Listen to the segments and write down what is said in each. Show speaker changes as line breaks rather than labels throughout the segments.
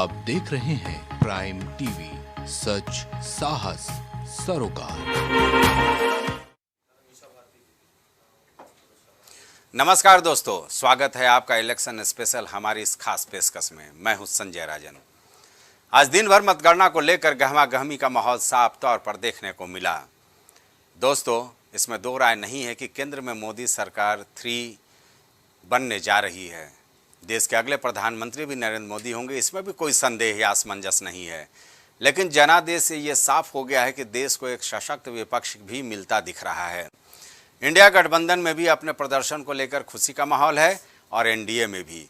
आप देख रहे हैं प्राइम टीवी, सच साहस सरोकार।
नमस्कार दोस्तों, स्वागत है आपका इलेक्शन स्पेशल हमारी इस खास पेशकश में। मैं हूं संजय राजन। आज दिन भर मतगणना को लेकर गहमा गहमी का माहौल साफ तौर पर देखने को मिला। दोस्तों, इसमें दो राय नहीं है कि केंद्र में मोदी सरकार 3 बनने जा रही है। देश के अगले प्रधानमंत्री भी नरेंद्र मोदी होंगे, इसमें भी कोई संदेह या असमंजस नहीं है। लेकिन जनादेश से ये साफ हो गया है कि देश को एक सशक्त विपक्ष भी मिलता दिख रहा है। इंडिया गठबंधन में भी अपने प्रदर्शन को लेकर खुशी का माहौल है और एनडीए में भी।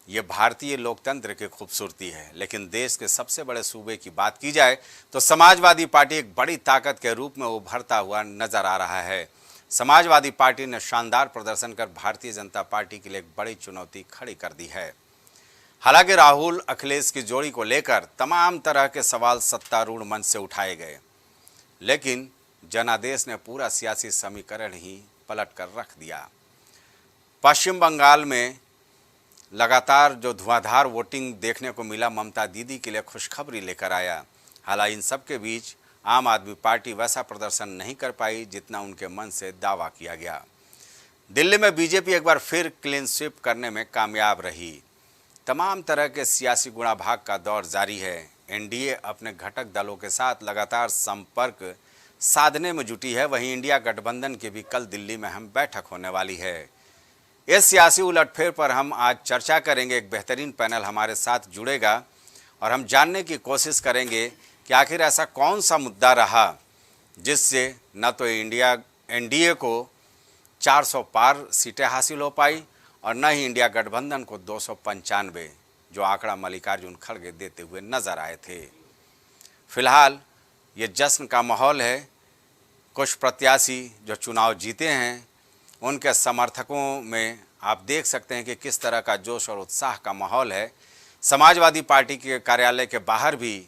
ये भारतीय लोकतंत्र की खूबसूरती है। लेकिन देश के सबसे बड़े सूबे की बात की जाए तो समाजवादी पार्टी एक बड़ी ताकत के रूप में उभरता हुआ नजर आ रहा है। समाजवादी पार्टी ने शानदार प्रदर्शन कर भारतीय जनता पार्टी के लिए एक बड़ी चुनौती खड़ी कर दी है। हालांकि राहुल अखिलेश की जोड़ी को लेकर तमाम तरह के सवाल सत्तारूढ़ मंच से उठाए गए, लेकिन जनादेश ने पूरा सियासी समीकरण ही पलट कर रख दिया। पश्चिम बंगाल में लगातार जो धुआंधार वोटिंग देखने को मिला, ममता दीदी के लिए खुशखबरी लेकर आया। हालांकि इन सब के बीच आम आदमी पार्टी वैसा प्रदर्शन नहीं कर पाई जितना उनके मन से दावा किया गया। दिल्ली में बीजेपी एक बार फिर क्लीन स्वीप करने में कामयाब रही। तमाम तरह के सियासी गुणाभाग का दौर जारी है। एनडीए अपने घटक दलों के साथ लगातार संपर्क साधने में जुटी है। वहीं इंडिया गठबंधन की भी कल दिल्ली में अहम बैठक होने वाली है। इस सियासी उलटफेर पर हम आज चर्चा करेंगे। एक बेहतरीन पैनल हमारे साथ जुड़ेगा और हम जानने की कोशिश करेंगे कि आखिर ऐसा कौन सा मुद्दा रहा जिससे न तो एनडीए को 400 पार सीटें हासिल हो पाई और न ही इंडिया गठबंधन को 295, जो आंकड़ा मल्लिकार्जुन खड़गे देते हुए नजर आए थे। फिलहाल ये जश्न का माहौल है। कुछ प्रत्याशी जो चुनाव जीते हैं उनके समर्थकों में आप देख सकते हैं कि किस तरह का जोश और उत्साह का माहौल है। समाजवादी पार्टी के कार्यालय के बाहर भी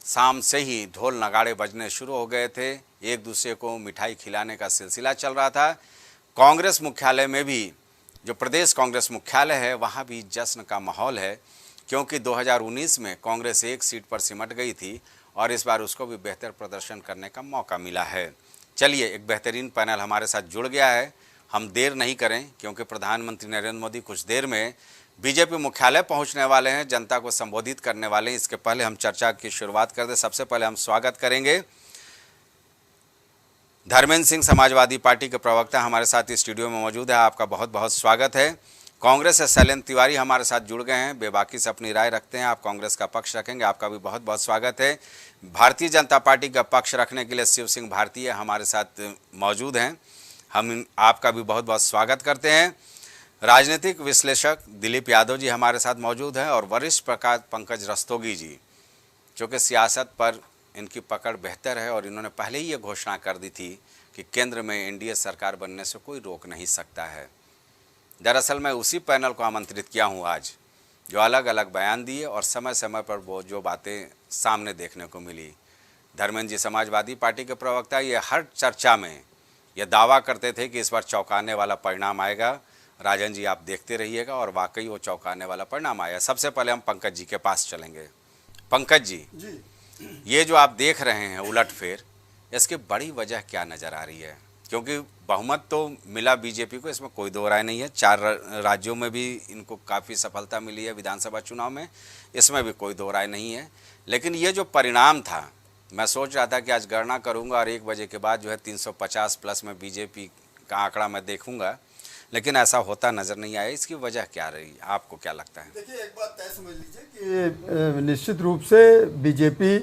शाम से ही ढोल नगाड़े बजने शुरू हो गए थे। एक दूसरे को मिठाई खिलाने का सिलसिला चल रहा था। कांग्रेस मुख्यालय में भी, जो प्रदेश कांग्रेस मुख्यालय है, वहाँ भी जश्न का माहौल है, क्योंकि 2019 में कांग्रेस एक सीट पर सिमट गई थी और इस बार उसको भी बेहतर प्रदर्शन करने का मौका मिला है। चलिए, एक बेहतरीन पैनल हमारे साथ जुड़ गया है। हम देर नहीं करें, क्योंकि प्रधानमंत्री नरेंद्र मोदी कुछ देर में बीजेपी मुख्यालय पहुंचने वाले हैं, जनता को संबोधित करने वाले हैं। इसके पहले हम चर्चा की शुरुआत कर दें। सबसे पहले हम स्वागत करेंगे धर्मेंद्र सिंह, समाजवादी पार्टी के प्रवक्ता हमारे साथ इस स्टूडियो में मौजूद है। आपका बहुत बहुत स्वागत है। कांग्रेस से शैलेंद्र तिवारी हमारे साथ जुड़ गए हैं, बेबाकी से अपनी राय रखते हैं। आप कांग्रेस का पक्ष रखेंगे, आपका भी बहुत बहुत स्वागत है। भारतीय जनता पार्टी का पक्ष रखने के लिए शिव सिंह भारतीय हमारे साथ मौजूद हैं, हम आपका भी बहुत बहुत स्वागत करते हैं। राजनीतिक विश्लेषक दिलीप यादव जी हमारे साथ मौजूद हैं और वरिष्ठ पत्रकार पंकज रस्तोगी जी, जो कि सियासत पर इनकी पकड़ बेहतर है और इन्होंने पहले ही ये घोषणा कर दी थी कि केंद्र में एनडीए सरकार बनने से कोई रोक नहीं सकता है। दरअसल मैं उसी पैनल को आमंत्रित किया हूँ आज, जो अलग अलग बयान दिए और समय समय पर वो जो बातें सामने देखने को मिली। धर्मेंद्र जी समाजवादी पार्टी के प्रवक्ता, ये हर चर्चा में ये दावा करते थे कि इस बार चौंकाने वाला परिणाम आएगा। राजन जी, आप देखते रहिएगा और वाकई वो चौंकाने वाला परिणाम आया। सबसे पहले हम पंकज जी के पास चलेंगे। पंकज जी, ये जो आप देख रहे हैं उलटफेर, इसकी बड़ी वजह क्या नज़र आ रही है? क्योंकि बहुमत तो मिला बीजेपी को, इसमें कोई दो राय नहीं है। 4 राज्यों में भी इनको काफ़ी सफलता मिली है विधानसभा चुनाव में, इसमें भी कोई दो राय नहीं है। लेकिन ये जो परिणाम था, मैं सोच रहा था कि आज गणना करूंगा और 1 बजे के बाद जो है 350 प्लस में बीजेपी का आंकड़ा मैं देखूंगा, लेकिन ऐसा होता नज़र नहीं आया। इसकी वजह क्या रही, आपको क्या लगता है?
देखिए, एक बात तय समझ लीजिए कि निश्चित रूप से बीजेपी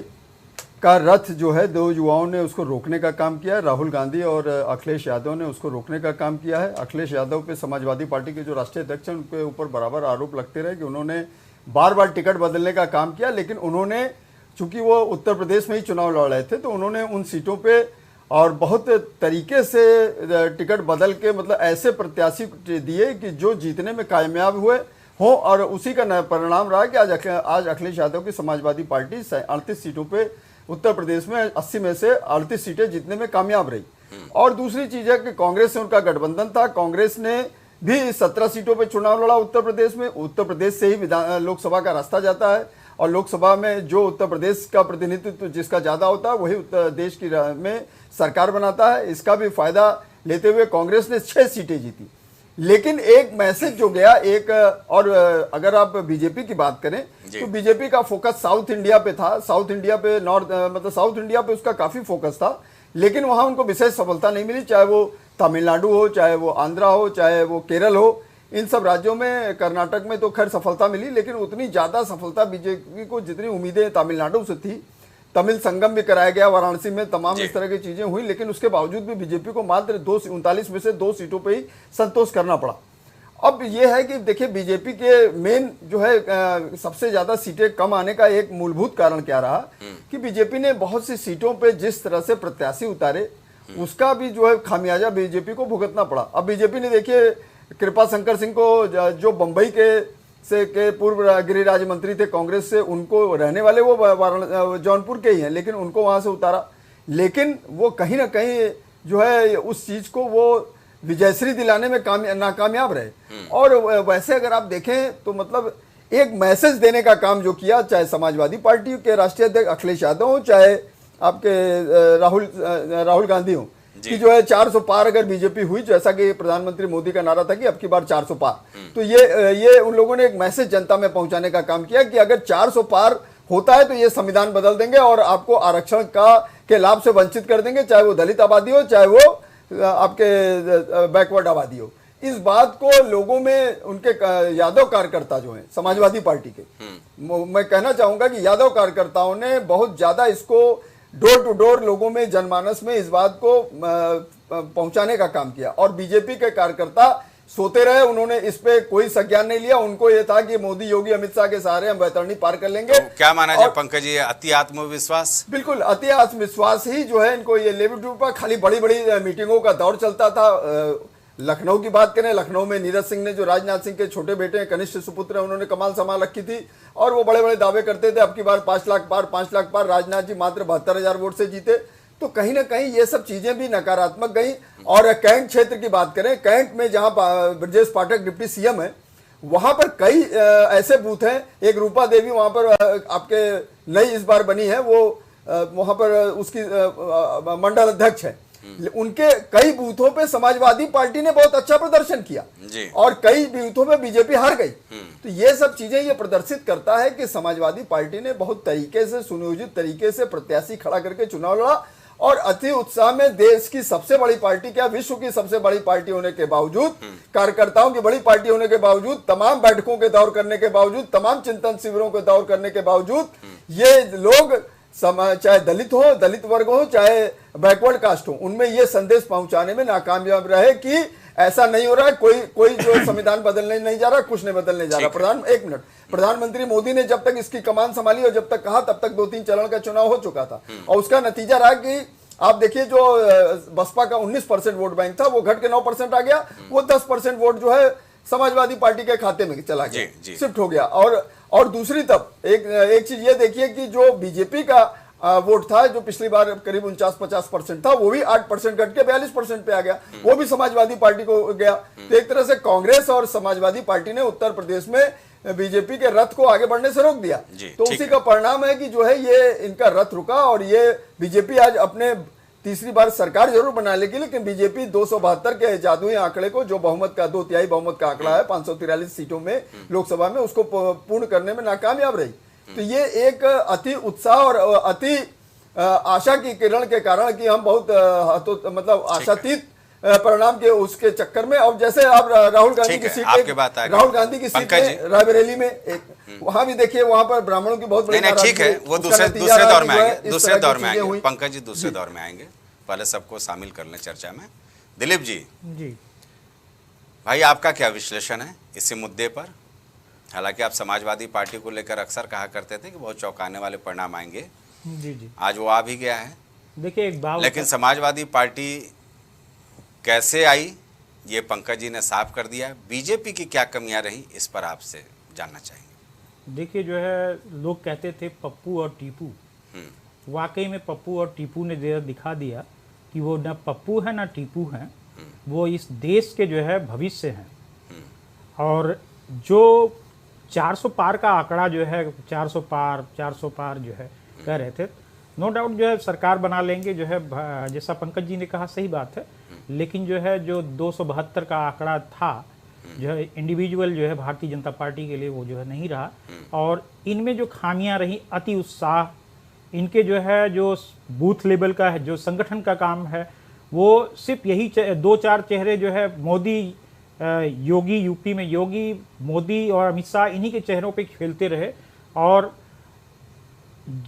का रथ जो है, 2 युवाओं ने उसको रोकने का काम किया है। राहुल गांधी और अखिलेश यादव ने उसको रोकने का काम किया है। अखिलेश यादव पे समाजवादी पार्टी के जो राष्ट्रीय अध्यक्ष हैं उनके ऊपर बराबर आरोप लगते रहे कि उन्होंने बार बार टिकट बदलने का काम किया, लेकिन उन्होंने, चूंकि वो उत्तर प्रदेश में ही चुनाव लड़ रहे थे, तो उन्होंने उन सीटों पे और बहुत तरीके से टिकट बदल के, मतलब ऐसे प्रत्याशी दिए कि जो जीतने में कामयाब हुए हों, और उसी का परिणाम रहा कि आज अखिलेश यादव की समाजवादी पार्टी 38 सीटों पे उत्तर प्रदेश में 80 में से 38 सीटें जीतने में कामयाब रही। और दूसरी चीज है कि कांग्रेस से उनका गठबंधन था, कांग्रेस ने भी 17 सीटों पे चुनाव लड़ा उत्तर प्रदेश में। उत्तर प्रदेश से ही लोकसभा का रास्ता जाता है और लोकसभा में जो उत्तर प्रदेश का प्रतिनिधित्व जिसका ज़्यादा होता है वही उत्तर देश की में सरकार बनाता है। इसका भी फायदा लेते हुए कांग्रेस ने 6 सीटें जीती। लेकिन एक मैसेज जो गया एक, और अगर आप बीजेपी की बात करें तो बीजेपी का फोकस साउथ इंडिया पे था, साउथ इंडिया पे मतलब साउथ इंडिया पे उसका काफ़ी फोकस था, लेकिन वहाँ उनको विशेष सफलता नहीं मिली। चाहे वो तमिलनाडु हो, चाहे वो आंध्रा हो, चाहे वो केरल हो, इन सब राज्यों में, कर्नाटक में तो खैर सफलता मिली, लेकिन उतनी ज़्यादा सफलता बीजेपी को जितनी उम्मीदें तमिलनाडु से थी। तमिल संगम भी कराया गया वाराणसी में, तमाम इस तरह की चीज़ें हुई, लेकिन उसके बावजूद भी बीजेपी को मात्र 39 में से 2 सीटों पे ही संतोष करना पड़ा। अब ये है कि देखिए बीजेपी के मेन जो है सबसे ज़्यादा सीटें कम आने का एक मूलभूत कारण क्या रहा कि बीजेपी ने बहुत सी सीटों पे जिस तरह से प्रत्याशी उतारे उसका भी जो है खामियाजा बीजेपी को भुगतना पड़ा। अब बीजेपी ने देखिए कृपा शंकर सिंह को, जो बम्बई के पूर्व गृह राज्य मंत्री थे कांग्रेस से, उनको रहने वाले वो जौनपुर के ही हैं, लेकिन उनको वहाँ से उतारा। लेकिन वो कहीं ना कहीं जो है उस चीज़ को वो विजयश्री दिलाने में नाकामयाब रहे। और वैसे अगर आप देखें तो मतलब एक मैसेज देने का काम जो किया, चाहे समाजवादी पार्टी के राष्ट्रीय अध्यक्ष अखिलेश यादव हो, चाहे आपके राहुल गांधी हो, कि जो है 400 पार अगर बीजेपी हुई, जैसा कि प्रधानमंत्री मोदी का नारा था कि अब की बार 400 पार, तो ये उन लोगों ने एक मैसेज जनता में पहुंचाने का काम किया कि अगर 400 पार होता है तो ये संविधान बदल देंगे और आपको आरक्षण के लाभ से वंचित कर देंगे, चाहे वो दलित आबादी हो, चाहे वो आपके बैकवर्ड आबादी हो। इस बात को लोगों में, उनके यादव कार्यकर्ता जो हैं समाजवादी पार्टी के, मैं कहना चाहूंगा कि यादव कार्यकर्ताओं ने बहुत ज्यादा इसको डोर टू डोर लोगों में, जनमानस में इस बात को पहुंचाने का काम किया। और बीजेपी के कार्यकर्ता सोते रहे, उन्होंने इस पे कोई संज्ञान नहीं लिया। उनको ये था कि मोदी, योगी, अमित शाह के सहारे हम बैतरणी पार कर लेंगे।
तो क्या माना जाए पंकज जी, अति आत्मविश्वास? बिल्कुल,
अति आत्मविश्वास ही जो है इनको ये लेवल टू पर खाली बड़ी बड़ी मीटिंगों का दौर चलता था। लखनऊ की बात करें, लखनऊ में नीरज सिंह ने, जो राजनाथ सिंह के छोटे बेटे हैं, कनिष्ठ सुपुत्र हैं, उन्होंने कमाल संभाल रखी थी और वो बड़े बड़े दावे करते थे अब की बार 5 लाख पार, 5 लाख पार। राजनाथ जी मात्र 72,000 वोट से जीते। तो कहीं ना कहीं ये सब चीजें भी नकारात्मक गई। और कैंट क्षेत्र की बात करें, कैंट में जहां ब्रजेश पाठक डिप्टी सीएम है, वहां पर कई ऐसे बूथ हैं। एक रूपा देवी वहां पर आपके नई इस बार बनी है, वो वहां पर उसकी मंडल अध्यक्ष है। उनके कई बूथों पे समाजवादी पार्टी ने बहुत अच्छा प्रदर्शन किया और कई बूथों पे बीजेपी हार गई। तो ये सब चीजें ये प्रदर्शित करता है कि समाजवादी पार्टी ने बहुत तरीके से, सुनियोजित तरीके से प्रत्याशी खड़ा करके चुनाव लड़ा और अति उत्साह में देश की सबसे बड़ी पार्टी, क्या विश्व की सबसे बड़ी पार्टी होने के बावजूद, कार्यकर्ताओं की बड़ी पार्टी होने के बावजूद, तमाम बैठकों के दौर करने के बावजूद, तमाम चिंतन शिविरों के दौर करने के बावजूद, ये लोग चाहे दलित हो, दलित वर्ग हो, चाहे बैकवर्ड कास्ट हो, उनमें ये संदेश पहुंचाने में नाकामयाब रहे कि ऐसा नहीं हो रहा है, कोई जो संविधान बदलने नहीं जा रहा, कुछ नहीं बदलने जा रहा। एक मिनट, प्रधानमंत्री मोदी ने जब तक इसकी कमान संभाली और जब तक कहा, तब तक 2-3 चरण का चुनाव हो चुका था और उसका नतीजा रहा कि आप देखिए जो बसपा का 19% वोट बैंक था वो घट के 9% आ गया। वो 10% वोट जो है समाजवादी पार्टी के खाते में चला गया, शिफ्ट हो गया। और दूसरी तरफ एक चीज ये देखिए कि जो बीजेपी का वोट था, जो पिछली बार करीब 49-50% था, वो भी 8% घट के 42% पे आ गया, वो भी समाजवादी पार्टी को गया। तो एक तरह से कांग्रेस और समाजवादी पार्टी ने उत्तर प्रदेश में बीजेपी के रथ को आगे बढ़ने से रोक दिया। तो उसी का परिणाम है कि जो है ये इनका रथ रुका और ये बीजेपी आज अपने तीसरी बार सरकार जरूर बना लेगी, लेकिन बीजेपी 272 के जादुई आंकड़े को, जो बहुमत का 2/3 बहुमत का आंकड़ा है 543 सीटों में लोकसभा में, उसको पूर्ण करने में नाकामयाब रही। तो ये एक अति उत्साह और अति आशा की किरण के कारण कि हम बहुत मतलब आशातीत परिणाम के उसके चक्कर में। अब जैसे आप राहुल गांधी की सीट, राहुल गांधी की सीट रायबरेली में एक, वहां भी देखिए, वहां पर ब्राह्मणों की बहुत बड़ी,
ठीक है, वो दूसरे दौर में आएंगे, दूसरे दौर में आएंगे पंकज जी, दूसरे दौर में आएंगे। पहले सबको शामिल कर लें चर्चा में। दिलीप जी, भाई आपका क्या विश्लेषण है इसी मुद्दे पर? हालांकि आप समाजवादी पार्टी को लेकर अक्सर कहा करते थे कि बहुत चौंकाने वाले परिणाम आएंगे, जी, आज वो आ भी गया है। देखिए एक बात, लेकिन समाजवादी पार्टी कैसे आई ये पंकज जी ने साफ कर दिया। बीजेपी की क्या कमियां रही, इस पर आपसे जानना चाहेंगे।
देखिए जो है, लोग कहते थे पप्पू और टीपू, वाकई में पप्पू और टीपू ने दिखा दिया कि वो ना पप्पू है ना टीपू हैं, वो इस देश के जो है भविष्य हैं। और जो 400 पार का आंकड़ा जो है 400 पार जो है कह रहे थे। नो डाउट जो है सरकार बना लेंगे, जो है जैसा पंकज जी ने कहा सही बात है, लेकिन जो है जो 272 का आंकड़ा था जो है इंडिविजुअल जो है भारतीय जनता पार्टी के लिए वो जो है नहीं रहा। और इनमें जो खामियां रही, अति उत्साह, इनके जो है जो बूथ लेवल का है जो संगठन का काम है, वो सिर्फ यही 2-4 चेहरे जो है मोदी योगी, यूपी में योगी, मोदी और अमित शाह, इन्हीं के चेहरों पे खेलते रहे। और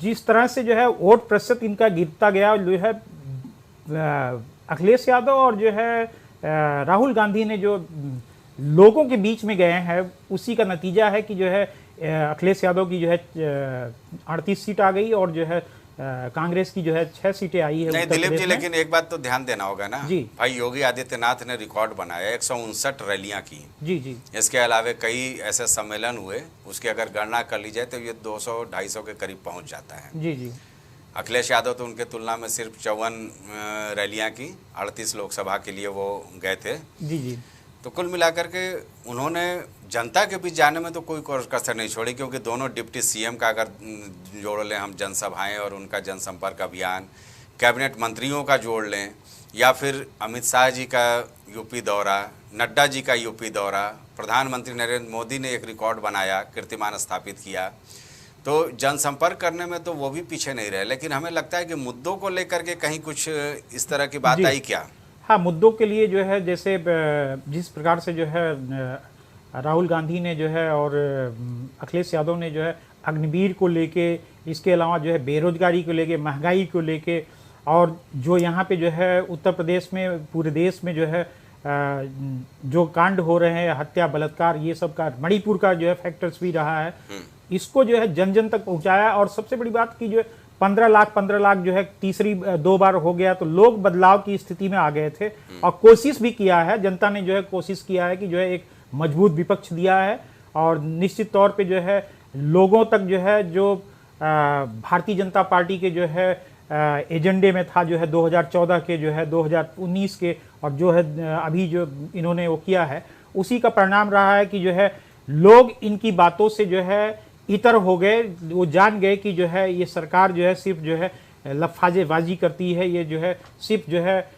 जिस तरह से जो है वोट प्रतिशत इनका गिरता गया, जो है अखिलेश यादव और जो है राहुल गांधी ने जो लोगों के बीच में गए हैं, उसी का नतीजा है कि जो है अखिलेश यादव की जो है 38 सीट आ गई और जो है कांग्रेस की जो है 6 सीटें आई है।
नहीं दिलीप जी, लेकिन एक बात तो ध्यान देना होगा ना
जी
भाई, योगी आदित्यनाथ ने रिकॉर्ड बनाया, 159 रैलियां की।
जी जी।
इसके अलावा कई ऐसे सम्मेलन हुए, उसकी अगर गणना कर ली जाए तो ये 200-250 के करीब पहुंच जाता है।
जी जी।
अखिलेश यादव तो उनके तुलना में सिर्फ 54 रैलियां की, 38 लोकसभा के लिए वो गए थे।
जी जी।
तो कुल मिलाकर के उन्होंने जनता के बीच जाने में तो कोई कसर नहीं छोड़ी, क्योंकि दोनों डिप्टी सीएम का अगर जोड़ लें हम जनसभाएं और उनका जनसंपर्क अभियान, कैबिनेट मंत्रियों का जोड़ लें, या फिर अमित शाह जी का यूपी दौरा, नड्डा जी का यूपी दौरा, प्रधानमंत्री नरेंद्र मोदी ने एक रिकॉर्ड बनाया, कीर्तिमान स्थापित किया, तो जनसंपर्क करने में तो वो भी पीछे नहीं रहे। लेकिन हमें लगता है कि मुद्दों को लेकर के कहीं कुछ इस तरह की बात आई क्या?
हाँ, मुद्दों के लिए जो है जैसे जिस प्रकार से जो है राहुल गांधी ने जो है और अखिलेश यादव ने जो है अग्निवीर को लेके, इसके अलावा जो है बेरोजगारी को लेके, महंगाई को लेके, और जो यहाँ पे जो है उत्तर प्रदेश में, पूरे देश में जो है जो कांड हो रहे हैं, हत्या, बलात्कार, ये सब का, मणिपुर का जो है फैक्टर्स भी रहा है, इसको जो है जन जन तक पहुँचाया। और सबसे बड़ी बात की जो है 15 लाख जो है तीसरी 2 बार हो गया, तो लोग बदलाव की स्थिति में आ गए थे। और कोशिश भी किया है, जनता ने जो है कोशिश किया है कि जो है एक मजबूत विपक्ष दिया है। और निश्चित तौर पे जो है लोगों तक जो है जो भारतीय जनता पार्टी के जो है एजेंडे में था, जो है 2014 के, जो है 2019 के, और जो है अभी जो इन्होंने वो किया है, उसी का परिणाम रहा है कि जो है लोग इनकी बातों से जो है इतर हो गए। वो जान गए कि जो है ये सरकार जो है सिर्फ जो है लफाजेबाजी करती है, ये जो है सिर्फ जो है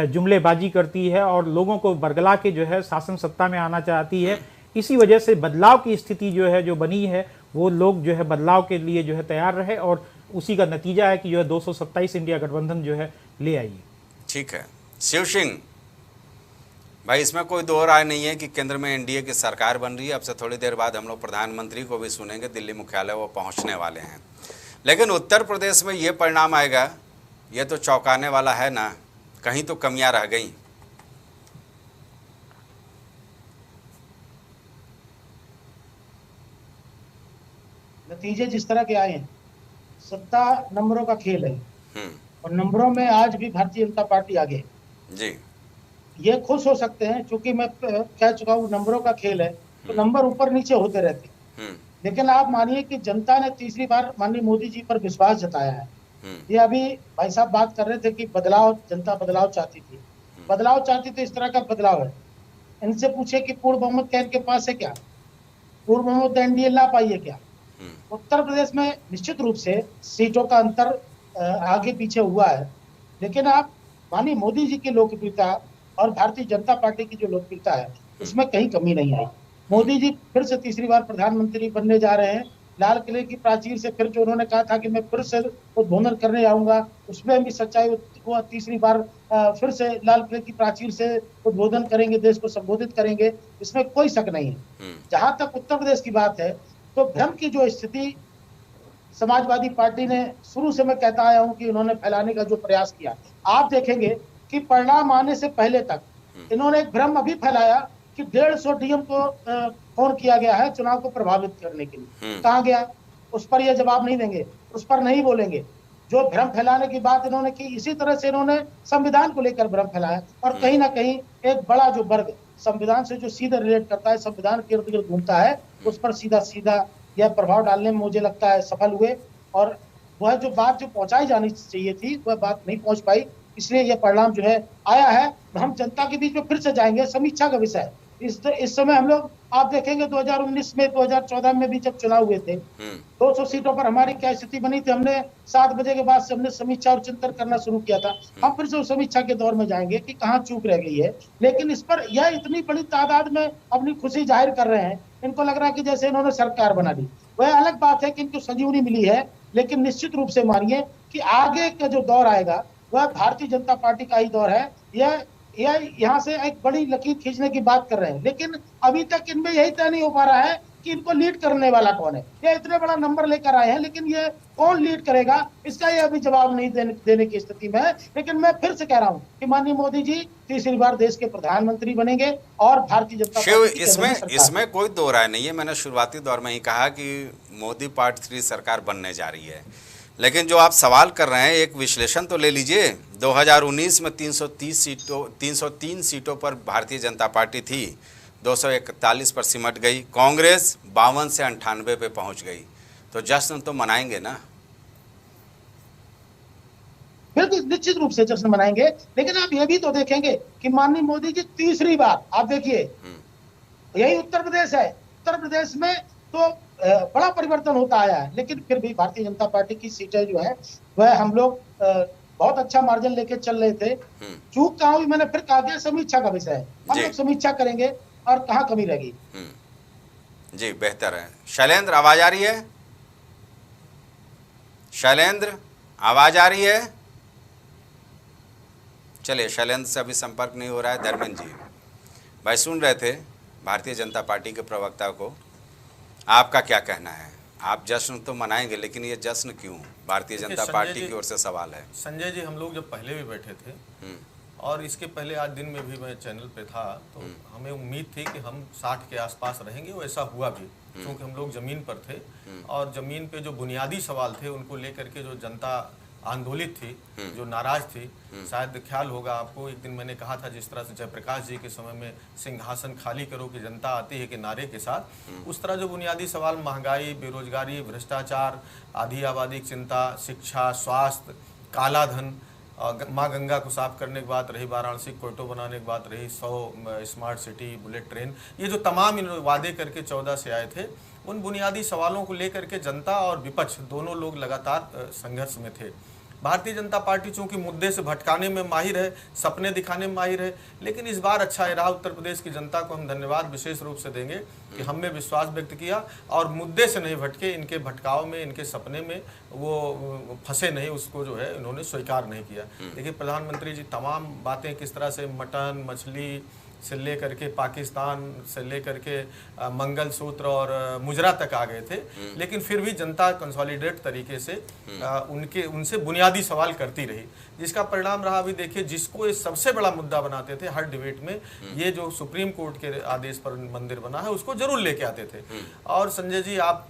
जुमलेबाजी करती है और लोगों को बरगला के जो है शासन सत्ता में आना चाहती है। इसी वजह से बदलाव की स्थिति जो है जो बनी है, वो लोग जो है बदलाव के लिए जो है तैयार रहे, और उसी का नतीजा है कि जो है 227 इंडिया गठबंधन जो है ले आई। ठीक
है शिव सिंह भाई, इसमें कोई दो राय नहीं है कि केंद्र में एनडीए की सरकार बन रही है। अब से थोड़ी देर बाद हम लोग प्रधानमंत्री को भी सुनेंगे, दिल्ली मुख्यालय वो पहुंचने वाले हैं। लेकिन उत्तर प्रदेश में ये परिणाम आएगा, ये तो चौंकाने वाला है ना, कहीं तो कमियां रह गई।
नतीजे जिस तरह के आए हैं, सत्ता नंबरों का खेल है, और नंबरों में आज भी भारतीय जनता पार्टी आगे है।
जी,
ये खुश हो सकते हैं, क्योंकि मैं कह चुका हूँ नंबरों का खेल है, तो नंबर ऊपर नीचे होते रहते हैं। लेकिन आप मानिए कि जनता ने तीसरी बार माननीय मोदी जी पर विश्वास जताया है। ये अभी भाई साहब बात कर रहे थे कि बदलाव, जनता बदलाव चाहती थी, बदलाव चाहती थी, इस तरह का बदलाव है। इनसे पूछे कि पूर्ण बहुमत क्या इनके पास है क्या? पूर्ण बहुमत एनडीए ला पाई है क्या? उत्तर प्रदेश में निश्चित रूप से सीटों का अंतर आगे पीछे हुआ है, लेकिन आप माननीय मोदी जी की लोकप्रियता और भारतीय जनता पार्टी की जो लोकप्रियता है, उसमें कहीं कमी नहीं आई। मोदी जी फिर से तीसरी बार प्रधानमंत्री बनने जा रहे हैं। लाल किले की प्राचीर से फिर जो उन्होंने कहा था कि मैं फिर से उद्बोधन करने आऊंगा, उसमें भी सच्चाई, वो तीसरी बार फिर से लाल किले की प्राचीर से उद्बोधन करेंगे, देश को संबोधित करेंगे, इसमें कोई शक नहीं है। जहां तक उत्तर प्रदेश की बात है, तो भ्रम की जो स्थिति समाजवादी पार्टी ने शुरू से, मैं कहता आया हूं कि उन्होंने फैलाने का जो प्रयास किया, आप देखेंगे कि परिणाम आने से पहले तक इन्होंने एक भ्रम अभी फैलाया कि 150 डीएम को फोन किया गया है चुनाव को प्रभावित करने के लिए। कहां गया? उस पर यह जवाब नहीं देंगे, उस पर नहीं बोलेंगे। जो भ्रम फैलाने की बात इन्होंने की, इसी तरह से इन्होंने संविधान को लेकर भ्रम फैलाया, और कहीं ना कहीं एक बड़ा जो वर्ग संविधान से जो सीधे रिलेट करता है, संविधान के इर्द गिर्द घूमता है, उस पर सीधा सीधा यह प्रभाव डालने में मुझे लगता है सफल हुए। और वह जो बात जो पहुंचाई जानी चाहिए थी, वह बात नहीं पहुंच पाई। इसलिए यह परिणाम जो है आया है। हम जनता के बीच में फिर से जाएंगे, समीक्षा का विषय इस समय हम लोग आप देखेंगे 2019 में 2014 में भी जब चुनाव हुए थे 200 सीटों पर हमारी क्या स्थिति बनी थी। हमने 7 बजे के बाद से हमने समीक्षा और चिंतन करना शुरू किया था। हम फिर से उस समीक्षा के दौर में जाएंगे कि कहाँ चूक रह गई है। लेकिन इस पर यह इतनी बड़ी तादाद में अपनी खुशी जाहिर कर रहे हैं, इनको लग रहा है कि जैसे इन्होंने सरकार बना ली। वह अलग बात है कि इनको संजीवनी मिली है, लेकिन निश्चित रूप से मानिए कि आगे का जो दौर आएगा वह भारतीय जनता पार्टी का ही दौर है। यह यहाँ से एक बड़ी लकीर खींचने की बात कर रहे हैं, लेकिन अभी तक इनमें यही तय नहीं हो पा रहा है कि इनको लीड करने वाला कौन है। ये इतने बड़ा नंबर लेकर आए हैं, लेकिन ये कौन लीड करेगा इसका ये अभी जवाब नहीं देने की स्थिति में है। लेकिन मैं फिर से कह रहा हूं कि माननीय मोदी जी तीसरी बार देश के प्रधानमंत्री बनेंगे और भारतीय जनता पार्टी
इसमें कोई दो राय नहीं है। मैंने शुरुआती दौर में ही कहा कि मोदी पार्ट 3 सरकार बनने जा रही है, लेकिन जो आप सवाल कर रहे हैं एक विश्लेषण तो ले लीजिए। 2019 में 303 सीटों पर भारतीय जनता पार्टी थी, 241 पर सिमट गई। कांग्रेस 52 से 98 पे पहुंच गई। तो जश्न तो मनाएंगे ना?
बिल्कुल निश्चित रूप से जश्न मनाएंगे, लेकिन आप ये भी तो देखेंगे कि माननीय मोदी जी तीसरी बार, आप देखिए यही उत्तर प्रदेश है, उत्तर प्रदेश में तो बड़ा परिवर्तन होता आया है, लेकिन फिर भी भारतीय जनता पार्टी की सीटें जो है वह हम लोग बहुत अच्छा मार्जिन लेके चल रहे थे। चूक कहाँ हुई मैंने फिर कहा गया, समीक्षा का विषय है। हम लोग समीक्षा करेंगे और कहाँ कमी रहेगी।
जी बेहतर है। शैलेंद्र आवाज आ रही है? शैलेंद्र आवाज आ रही है? चलिए, शैलेंद्र से अभी संपर्क नहीं हो रहा है। धर्मेंद्र जी भाई सुन रहे थे भारतीय जनता पार्टी के प्रवक्ता को, आपका क्या कहना है? आप जश्न तो मनाएंगे, लेकिन ये जश्न क्यों? भारतीय जनता पार्टी की ओर से सवाल है।
संजय जी, हम लोग जब पहले भी बैठे थे और इसके पहले आज दिन में भी मैं चैनल पे था, तो हमें उम्मीद थी कि हम 60 के आसपास रहेंगे। वैसा हुआ भी, क्योंकि हम लोग जमीन पर थे और जमीन पे जो बुनियादी सवाल थे उनको लेकर के जो जनता आंदोलित थी, जो नाराज थी, शायद ख्याल होगा आपको, एक दिन मैंने कहा था जिस तरह से जयप्रकाश जी के समय में सिंहासन खाली करो कि जनता आती है के नारे के साथ, उस तरह जो बुनियादी सवाल महंगाई, बेरोजगारी, भ्रष्टाचार, आधी आबादी की चिंता, शिक्षा, स्वास्थ्य, काला धन, माँ गंगा को साफ करने की बात रही, वाराणसी कोयटो बनाने की बात रही, 100 स्मार्ट सिटी, बुलेट ट्रेन, ये जो तमाम वादे करके 14 से आए थे, उन बुनियादी सवालों को लेकर के जनता और विपक्ष दोनों लोग लगातार संघर्ष में थे। भारतीय जनता पार्टी चूंकि मुद्दे से भटकाने में माहिर है, सपने दिखाने में माहिर है, लेकिन इस बार अच्छा रहा। उत्तर प्रदेश की जनता को हम धन्यवाद विशेष रूप से देंगे कि हमने विश्वास व्यक्त किया और मुद्दे से नहीं भटके, इनके भटकाव में, इनके सपने में वो फंसे नहीं, उसको जो है इन्होंने स्वीकार नहीं किया। देखिए प्रधानमंत्री जी तमाम बातें किस तरह से मटन, मछली से लेकर के पाकिस्तान से लेकर के मंगलसूत्र और मुजरा तक आ गए थे, लेकिन फिर भी जनता कंसोलिडेट तरीके से उनसे बुनियादी सवाल करती रही, जिसका परिणाम रहा। अभी देखिए, जिसको ये सबसे बड़ा मुद्दा बनाते थे हर डिबेट में, ये जो सुप्रीम कोर्ट के आदेश पर मंदिर बना है उसको जरूर लेके आते थे। और संजय जी, आप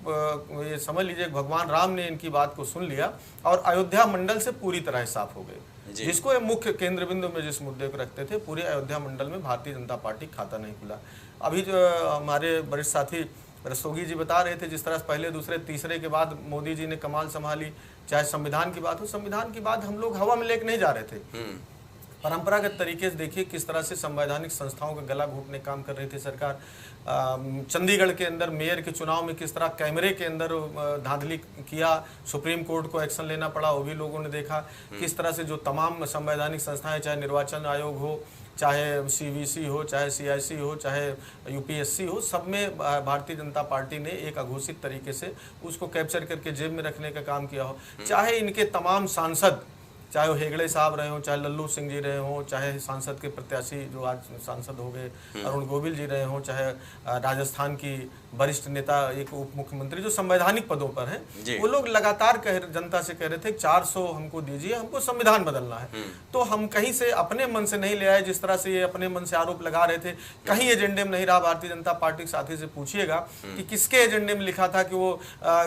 ये समझ लीजिए भगवान राम ने इनकी बात को सुन लिया और अयोध्या मंडल से पूरी तरह साफ हो गए। जिसको ये मुख्य केंद्र बिंदु में जिस मुद्दे को रखते थे, पूरे अयोध्या मंडल में भारतीय जनता पार्टी खाता नहीं खुला। अभी जो हमारे वरिष्ठ साथी रस्तोगी जी बता रहे थे, जिस तरह पहले, दूसरे, तीसरे के बाद मोदी जी ने कमान संभाली, चाहे संविधान की बात हो, संविधान की बात हम लोग हवा में लेके नहीं जा रहे थे। परंपरागत तरीके से देखिए किस तरह से संवैधानिक संस्थाओं का गला घोटने काम कर रही थी सरकार। चंडीगढ़ के अंदर मेयर के चुनाव में किस तरह कैमरे के अंदर धांधली किया, सुप्रीम कोर्ट को एक्शन लेना पड़ा, वो भी लोगों ने देखा। किस तरह से जो तमाम संवैधानिक संस्थाएं, चाहे निर्वाचन आयोग हो, चाहे सीवीसी हो, चाहे सीआईसी हो, चाहे यूपीएससी हो, सब में भारतीय जनता पार्टी ने एक अघोषित तरीके से उसको कैप्चर करके जेब में रखने का काम किया हो। चाहे इनके तमाम सांसद, चाहे वो हेगड़े साहब रहे हों, चाहे लल्लू सिंह जी रहे हों, चाहे सांसद के प्रत्याशी जो आज सांसद हो गए अरुण गोविल जी रहे हों, चाहे राजस्थान की वरिष्ठ नेता, एक उप मुख्यमंत्री जो संवैधानिक पदों पर हैं, वो लोग लगातार जनता से कह रहे थे 400 हमको दीजिए, हमको संविधान बदलना है। तो हम कहीं से अपने मन से नहीं ले आए, जिस तरह से ये अपने मन से आरोप लगा रहे थे, कहीं एजेंडे में नहीं रहा। भारतीय जनता पार्टी के साथी से पूछिएगा कि किसके एजेंडे में लिखा था कि वो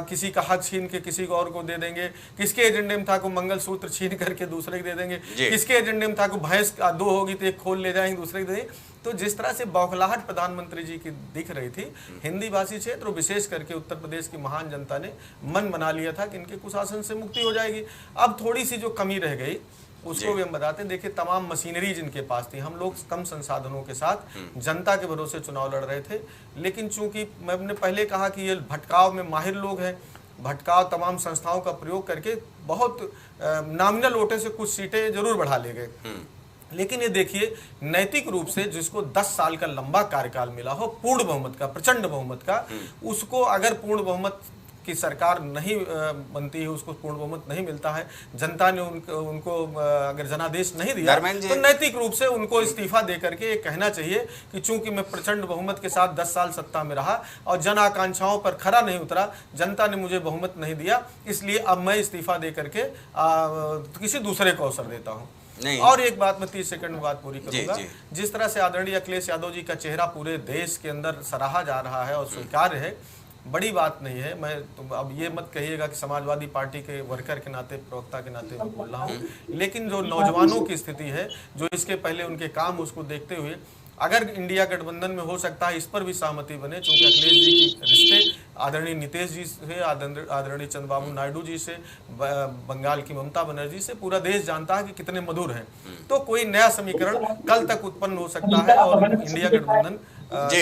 किसी का हक छीन के किसी और को दे देंगे, किसके एजेंडे में था कि मंगलसूत्र छीन करके दूसरे को दे देंगे, किसके एजेंडे में था कि भैंस 2 होगी तो एक खोल ले जाएंगे, दूसरे को दे। तो जिस तरह से बौखलाहट प्रधानमंत्री जी की दिख रही थी, हिंदी भाषी क्षेत्र और विशेष करके उत्तर प्रदेश की महान जनता ने मन बना लिया था कि इनके कुशासन से मुक्ति हो जाएगी। अब थोड़ी सी जो कमी रह गई उसको भी हम बताते हैं। देखिए तमाम मशीनरी जिनके पास थी, हम लोग कम संसाधनों के साथ जनता के भरोसे चुनाव लड़ रहे थे, लेकिन चूंकि मैंने पहले कहा कि ये भटकाव में माहिर लोग हैं, भटकाव तमाम संस्थाओं का प्रयोग करके बहुत नॉमिनल वोटे से कुछ सीटें जरूर बढ़ा ले गए। लेकिन ये देखिए नैतिक रूप से जिसको 10 साल का लंबा कार्यकाल मिला हो, पूर्ण बहुमत का, प्रचंड बहुमत का, उसको अगर पूर्ण बहुमत की सरकार नहीं बनती है, उसको पूर्ण बहुमत नहीं मिलता है, जनता ने उनको अगर जनादेश नहीं दिया तो नैतिक रूप से उनको इस्तीफा दे करके ये कहना चाहिए कि चूंकि मैं प्रचंड बहुमत के साथ 10 साल सत्ता में रहा और जन आकांक्षाओं पर खरा नहीं उतरा, जनता ने मुझे बहुमत नहीं दिया, इसलिए अब मैं इस्तीफा दे करके किसी दूसरे को अवसर देता हूँ।
नहीं।
और एक बात मैं 30 सेकंड में बात पूरी करूंगा। जिस तरह से आदरणीय अखिलेश यादव जी का चेहरा पूरे देश के अंदर सराहा जा रहा है और स्वीकार्य है, बड़ी बात नहीं है। मैं अब ये मत कहिएगा कि समाजवादी पार्टी के वर्कर के नाते, प्रवक्ता के नाते मैं बोल रहा हूँ, लेकिन जो नौजवानों की स्थिति है, जो इसके पहले उनके काम, उसको देखते हुए अगर इंडिया गठबंधन में हो सकता है इस पर भी सहमति बने, चूंकि अखिलेश जी के रिश्ते आदरणीय नीतीश जी से, आदरणीय चंद्रबाबू नायडू जी से, बंगाल की ममता बनर्जी से पूरा देश जानता है कि कितने मधुर हैं, तो कोई नया समीकरण कल तक उत्पन्न हो सकता है और इंडिया गठबंधन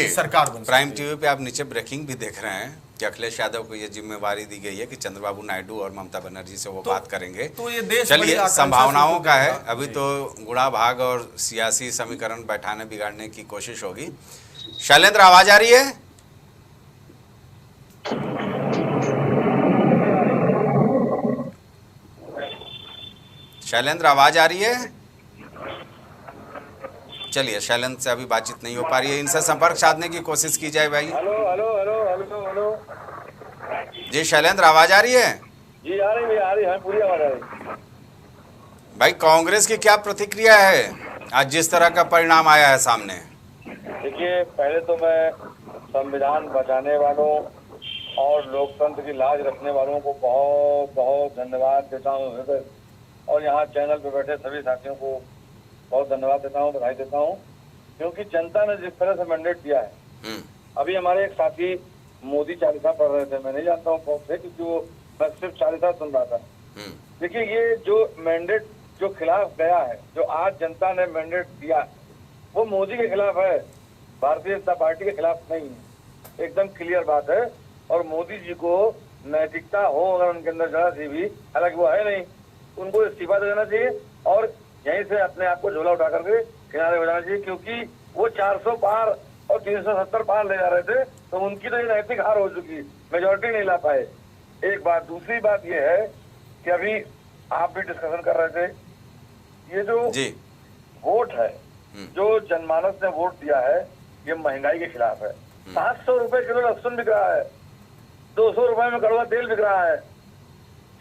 सरकार बन।
प्राइम टीवी पे आप नीचे ब्रेकिंग भी देख रहे हैं कि अखिलेश यादव को ये जिम्मेवारी दी गई है कि चंद्रबाबू नायडू और ममता बनर्जी से वो बात करेंगे।
तो ये देश
चलिए, संभावनाओं का है, अभी तो गुड़ा भाग और सियासी समीकरण बैठाने बिगाड़ने की कोशिश होगी। शैलेंद्र, आवाज आ रही है? शैलेंद्र, आवाज आ रही है? चलिए, शैलेंद्र से अभी बातचीत नहीं हो पा रही है, इनसे संपर्क साधने की कोशिश की जाए। भाई
hello hello hello hello hello
जी, शैलेंद्र आवाज आ रही है?
जी आ रही है, पूरी आवाज आ रही।
भाई कांग्रेस की क्या प्रतिक्रिया है आज जिस तरह का परिणाम आया है सामने?
देखिए, पहले तो मैं संविधान बचाने वालों और लोकतंत्र की लाज रखने वालों को बहुत बहुत धन्यवाद देता हूँ, और यहाँ चैनल पे बैठे सभी साथियों को बहुत धन्यवाद देता हूँ, बधाई देता हूँ, क्योंकि जनता ने जिस तरह से मैंडेट दिया है। अभी हमारे एक साथी मोदी चालीसा पढ़ रहे थे, मैं नहीं जानता हूँ कौन से, क्योंकि वो मैं सिर्फ चालीसा सुन रहा था। देखिए, ये जो मैंडेट जो खिलाफ गया है, जो आज जनता ने मैंडेट दिया, वो मोदी के खिलाफ है, भारतीय जनता पार्टी के खिलाफ नहीं है, एकदम क्लियर बात है। और मोदी जी को नैतिकता हो अगर उनके अंदर जरा सी भी, हालांकि वो है नहीं, उनको इस्तीफा दे देना चाहिए और यहीं से अपने आप को झोला उठा करके किनारे हो जाना चाहिए, क्योंकि वो 400 पार और 370 पार ले जा रहे थे, तो उनकी तो ये नैतिक हार हो चुकी, मेजोरिटी नहीं ला पाए। एक बात। दूसरी बात ये है कि अभी आप भी डिस्कशन कर रहे थे, ये जो वोट है, जो जनमानस ने वोट दिया है, ये महंगाई के खिलाफ है। 700 रुपए किलो लहसुन बिक रहा है, 200 रुपए में कड़वा तेल बिक रहा है,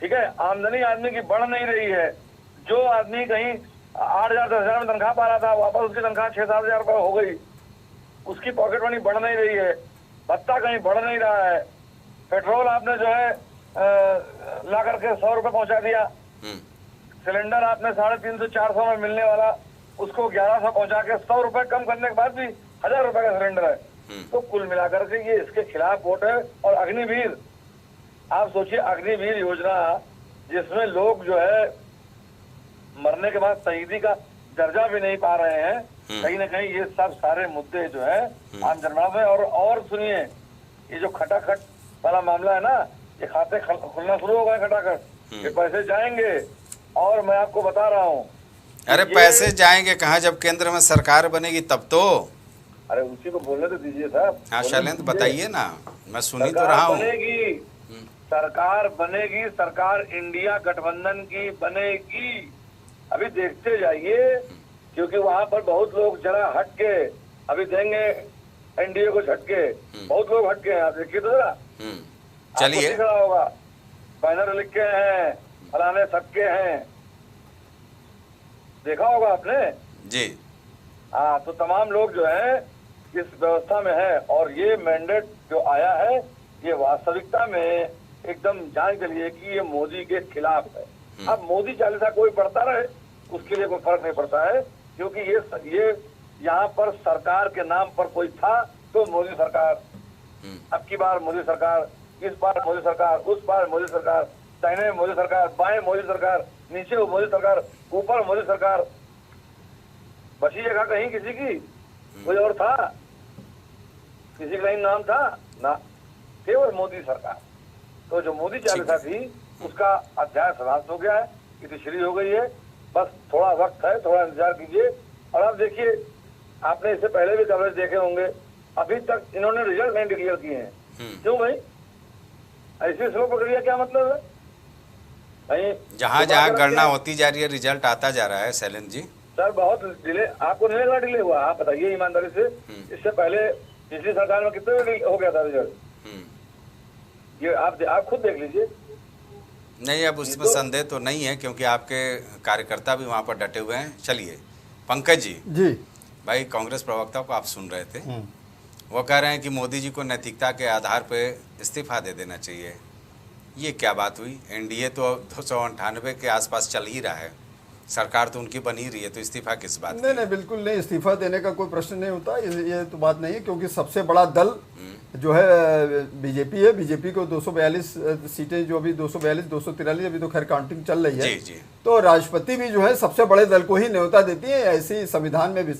ठीक है। आमदनी आदमी की बढ़ नहीं रही है। जो आदमी कहीं 8,000 10,000 में तनख्वाह पा रहा था, वापस उसकी तनख्वाह 6-7 हजार रुपए हो गई, उसकी पॉकेट मनी बढ़ नहीं रही है, भत्ता कहीं बढ़ नहीं रहा है। पेट्रोल आपने जो है ला करके 100 रुपए पहुंचा दिया, सिलेंडर आपने 350-400 में मिलने वाला उसको 1100 पहुंचा के 100 रुपए कम करने के बाद भी 1000 रुपए का सिलेंडर है। तो कुल मिलाकर के ये इसके खिलाफ वोट है। और अग्निवीर, आप सोचिए, अग्निवीर योजना जिसमें लोग जो है मरने के बाद शहीदी का दर्जा भी नहीं पा रहे हैं, कहीं ना कहीं ये सब सारे मुद्दे जो है आम जनता में। और सुनिए, ये जो खटाखट वाला मामला है ना, ये खाते खुलना शुरू हो गए खटाखट, ये पैसे जाएंगे। और मैं आपको बता रहा हूँ,
अरे पैसे जाएंगे कहाँ, जब केंद्र में सरकार बनेगी तब तो।
अरे उसी को बोलने तो दीजिए साहब।
हाँ शैलेंद्र, बताइए ना, मैं सुनी तो रहा हूँ।
सरकार बनेगी, सरकार इंडिया गठबंधन की बनेगी, अभी देखते जाइए, क्योंकि वहां पर बहुत लोग जरा हट के अभी देंगे एनडीए को झटके, बहुत लोग हट के हैं, आप देखिए तो जरा।
चलिए,
दिख रहा होगा बैनर लिख के हैं, फलाने सबके हैं, देखा होगा आपने
जी।
हाँ, तो तमाम लोग जो है इस व्यवस्था में है। और ये मैंडेट जो आया है, ये वास्तविकता में एकदम जान के लिए कि ये मोदी के खिलाफ है। अब मोदी चालीसा कोई पढ़ता रहे, उसके लिए कोई फर्क नहीं पड़ता है, क्योंकि ये यहाँ पर सरकार के नाम पर कोई था तो मोदी सरकार, अब की बार मोदी सरकार, इस बार मोदी सरकार, उस बार मोदी सरकार, दाहिने मोदी सरकार, बाएं मोदी सरकार, नीचे वो मोदी सरकार, ऊपर मोदी सरकार। बची जगह कहीं किसी की कोई और था, किसी का कहीं नाम था ना, केवल मोदी सरकार। तो जो मोदी चालीसा थी उसका अध्याय समाप्त हो गया है, इतिश्री हो गई है। बस थोड़ा वक्त है, थोड़ा इंतजार कीजिए। और अब देखिए, आपने इससे पहले भी कवरेज देखे होंगे, अभी तक इन्होंने रिजल्ट नहीं डिक्लेयर किए हैं। क्यों भाई? ऐसी स्लो प्रक्रिया क्या मतलब है भाई?
जहाँ जहाँ गणना होती जा रही है रिजल्ट आता जा रहा है शैलेंद्र जी।
सर बहुत डिले, आपको नहीं लगा डिले हुआ? आप बताइए ईमानदारी से, इससे पहले पिछली सरकार में कितने में हो गया था रिजल्ट? ये आप खुद देख लीजिए।
नहीं, अब उसमें संदेह तो नहीं है क्योंकि आपके कार्यकर्ता भी वहाँ पर डटे हुए हैं। चलिए पंकज जी भाई, कांग्रेस प्रवक्ता को आप सुन रहे थे, वो कह रहे हैं कि मोदी जी को नैतिकता के आधार पे इस्तीफा दे देना चाहिए। ये क्या बात हुई? एनडीए तो 298 के आसपास चल ही रहा है, सरकार तो उनकी बन ही रही है, तो इस्तीफा किस बात?
नहीं, बिल्कुल नहीं, इस्तीफा देने का कोई प्रश्न नहीं होता। ये तो बात नहीं है, क्योंकि सबसे बड़ा दल जो है बीजेपी है। बीजेपी को 242 सीटें, जो अभी 242 243, अभी तो खैर काउंटिंग चल रही है।
जी।
तो राष्ट्रपति भी जो है सबसे बड़े दल को ही न्योता देती है, ऐसी संविधान में भी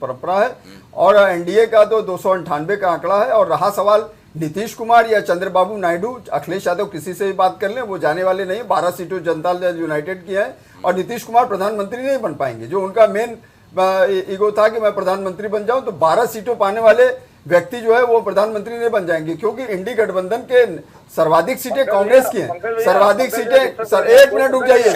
परंपरा है। और एनडीए का तो 298 का आंकड़ा है। और रहा सवाल नीतीश कुमार या चंद्रबाबू नायडू, अखिलेश यादव किसी से भी बात कर लें, वो जाने वाले नहीं। 12 सीटों जनता यूनाइटेड की है और नीतीश कुमार प्रधानमंत्री नहीं बन पाएंगे। जो उनका मेन ईगो था कि मैं प्रधानमंत्री बन जाऊं, तो 12 सीटों पाने वाले व्यक्ति जो है वो प्रधानमंत्री नहीं बन जाएंगे, क्योंकि इंडी गठबंधन के सर्वाधिक सीटें कांग्रेस की हैं। सर्वाधिक सीटें, सर एक मिनट रुक जाइए,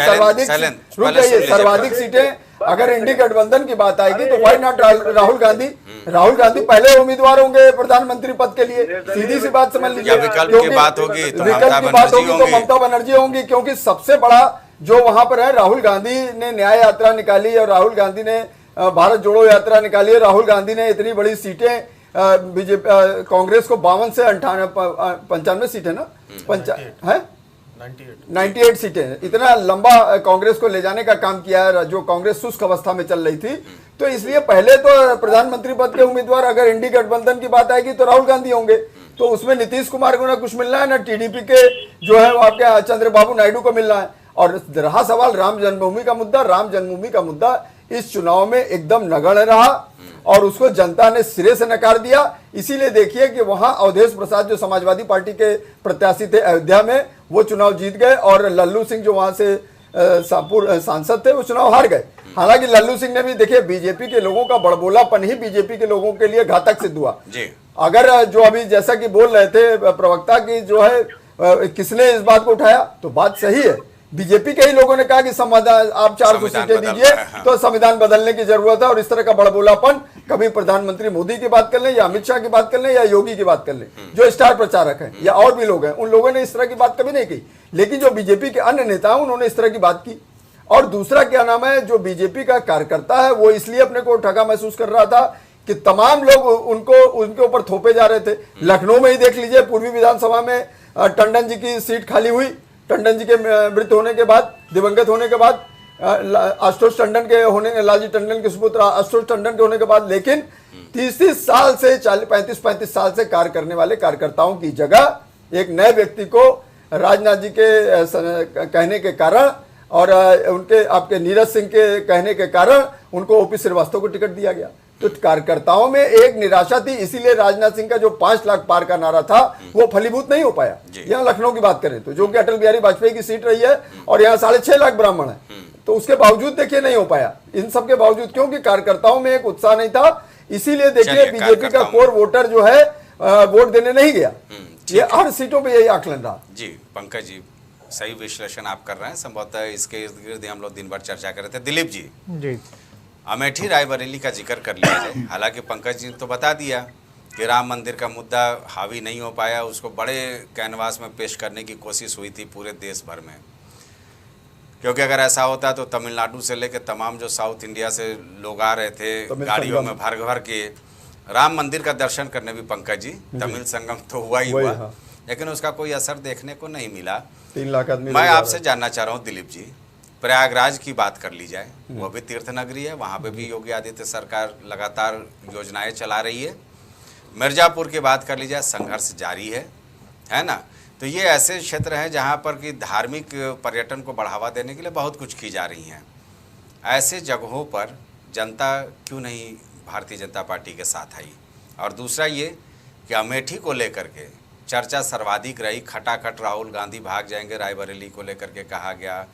सर्वाधिक सीटें अगर इंडी गठबंधन की बात आएगी तो व्हाई नॉट राहुल गांधी? राहुल गांधी पहले उम्मीदवार होंगे प्रधानमंत्री पद के लिए, सीधी सी बात समझ लीजिए।
विकल्प की बात होगी तो
ममता बनर्जी होंगी, क्योंकि सबसे बड़ा जो वहां पर है, राहुल गांधी ने न्याय यात्रा निकाली और राहुल गांधी ने भारत जोड़ो यात्रा निकाली है। राहुल गांधी ने इतनी बड़ी सीटें बीजेपी कांग्रेस को 52 से 95 सीटें ना, 98 सीटें, इतना लंबा कांग्रेस को ले जाने का काम किया है, जो कांग्रेस शुष्क अवस्था में चल रही थी। तो इसलिए पहले तो प्रधानमंत्री पद के उम्मीदवार अगर इंडी गठबंधन की बात आएगी तो राहुल गांधी होंगे। तो उसमें नीतीश कुमार को ना कुछ मिलना है, ना टीडीपी के जो है वो आपके चंद्रबाबू नायडू को मिलना है। और रहा सवाल राम जन्मभूमि का मुद्दा, राम जन्मभूमि का मुद्दा इस चुनाव में एकदम नगण्य रहा और उसको जनता ने सिरे से नकार दिया। इसीलिए देखिए कि वहां अवधेश प्रसाद जो समाजवादी पार्टी के प्रत्याशी थे अयोध्या में, वो चुनाव जीत गए और लल्लू सिंह जो वहां से सांसद थे वो चुनाव हार गए। हालांकि लल्लू सिंह ने भी, देखिए बीजेपी के लोगों का बड़बोलापन ही बीजेपी के लोगों के लिए घातक सिद्ध हुआ। अगर जो अभी जैसा कि बोल रहे थे प्रवक्ता की जो है किसने इस बात को उठाया, तो बात सही है। बीजेपी के ही लोगों ने कहा कि संविधान आप 400 सीटें दीजिए, तो संविधान बदलने की जरूरत है। और इस तरह का बड़बोलापन कभी प्रधानमंत्री मोदी की बात कर लें या अमित शाह की बात कर लें या योगी की बात कर लें, जो स्टार प्रचारक हैं, या और भी लोग हैं, उन लोगों ने इस तरह की बात कभी नहीं की। लेकिन जो बीजेपी के अन्य नेता हैं उन्होंने इस तरह की बात की। और दूसरा क्या नाम है, जो बीजेपी का कार्यकर्ता है वो इसलिए अपने को ठगा महसूस कर रहा था कि तमाम लोग उनके ऊपर थोपे जा रहे थे। लखनऊ में ही देख लीजिए, पूर्वी विधानसभा में टंडन जी की सीट खाली हुई। टंडन जी के मृत होने के बाद, दिवंगत होने के बाद, आशुतोष टंडन के होने, लालजी टंडन के सुपुत्र आशुतोष टंडन के होने के बाद, लेकिन 30 साल से 35 साल से कार्य करने वाले कार्यकर्ताओं की जगह एक नए व्यक्ति को राजनाथ जी के कहने के कारण और उनके आपके नीरज सिंह के कहने के कारण उनको ओपी श्रीवास्तव को टिकट दिया गया। तो कार्यकर्ताओं में एक निराशा थी, इसीलिए राजनाथ सिंह का जो 5 लाख पार का नारा था वो फलीभूत नहीं हो पाया। यहाँ लखनऊ की बात करें तो जो कि अटल बिहारी वाजपेयी की सीट रही है और यहाँ 6.5 लाख ब्राह्मण है, तो उसके बावजूद देखिए नहीं हो पाया। इन सब के बावजूद, क्योंकि कार्यकर्ताओं में एक उत्साह नहीं था, इसीलिए देखिए बीजेपी का कोर वोटर जो है वोट देने नहीं गया। ये हर सीटों पर यही आकलन रहा।
जी पंकज जी, सही विश्लेषण आप कर रहे हैं। संभवतः इसके इर्द गिर्द हम लोग दिन भर चर्चा कर रहे थे। दिलीप जी, अमेठी रायबरेली का जिक्र कर लिया जाए। हालांकि पंकज जी तो बता दिया कि राम मंदिर का मुद्दा हावी नहीं हो पाया, उसको बड़े कैनवास में पेश करने की कोशिश हुई थी पूरे देश भर में, क्योंकि अगर ऐसा होता तो तमिलनाडु से लेकर तमाम जो साउथ इंडिया से लोग आ रहे थे गाड़ियों में भर भर के राम मंदिर का दर्शन करने भी, पंकज जी तमिल संगम तो हुआ ही हुआ, लेकिन उसका कोई असर देखने को नहीं मिला।
3 लाख आदमी।
मैं आपसे जानना चाह रहा हूँ दिलीप जी, प्रयागराज की बात कर ली जाए, वो भी तीर्थ नगरी है, वहाँ पे भी योगी आदित्य सरकार लगातार योजनाएं चला रही है। मिर्जापुर की बात कर ली जाए, संघर्ष जारी है ना। तो ये ऐसे क्षेत्र हैं जहाँ पर कि धार्मिक पर्यटन को बढ़ावा देने के लिए बहुत कुछ की जा रही हैं। ऐसे जगहों पर जनता क्यों नहीं भारतीय जनता पार्टी के साथ आई? और दूसरा ये कि अमेठी को लेकर के चर्चा सर्वाधिक रही, खटाखट राहुल गांधी भाग जाएंगे रायबरेली को लेकर के कहा गया,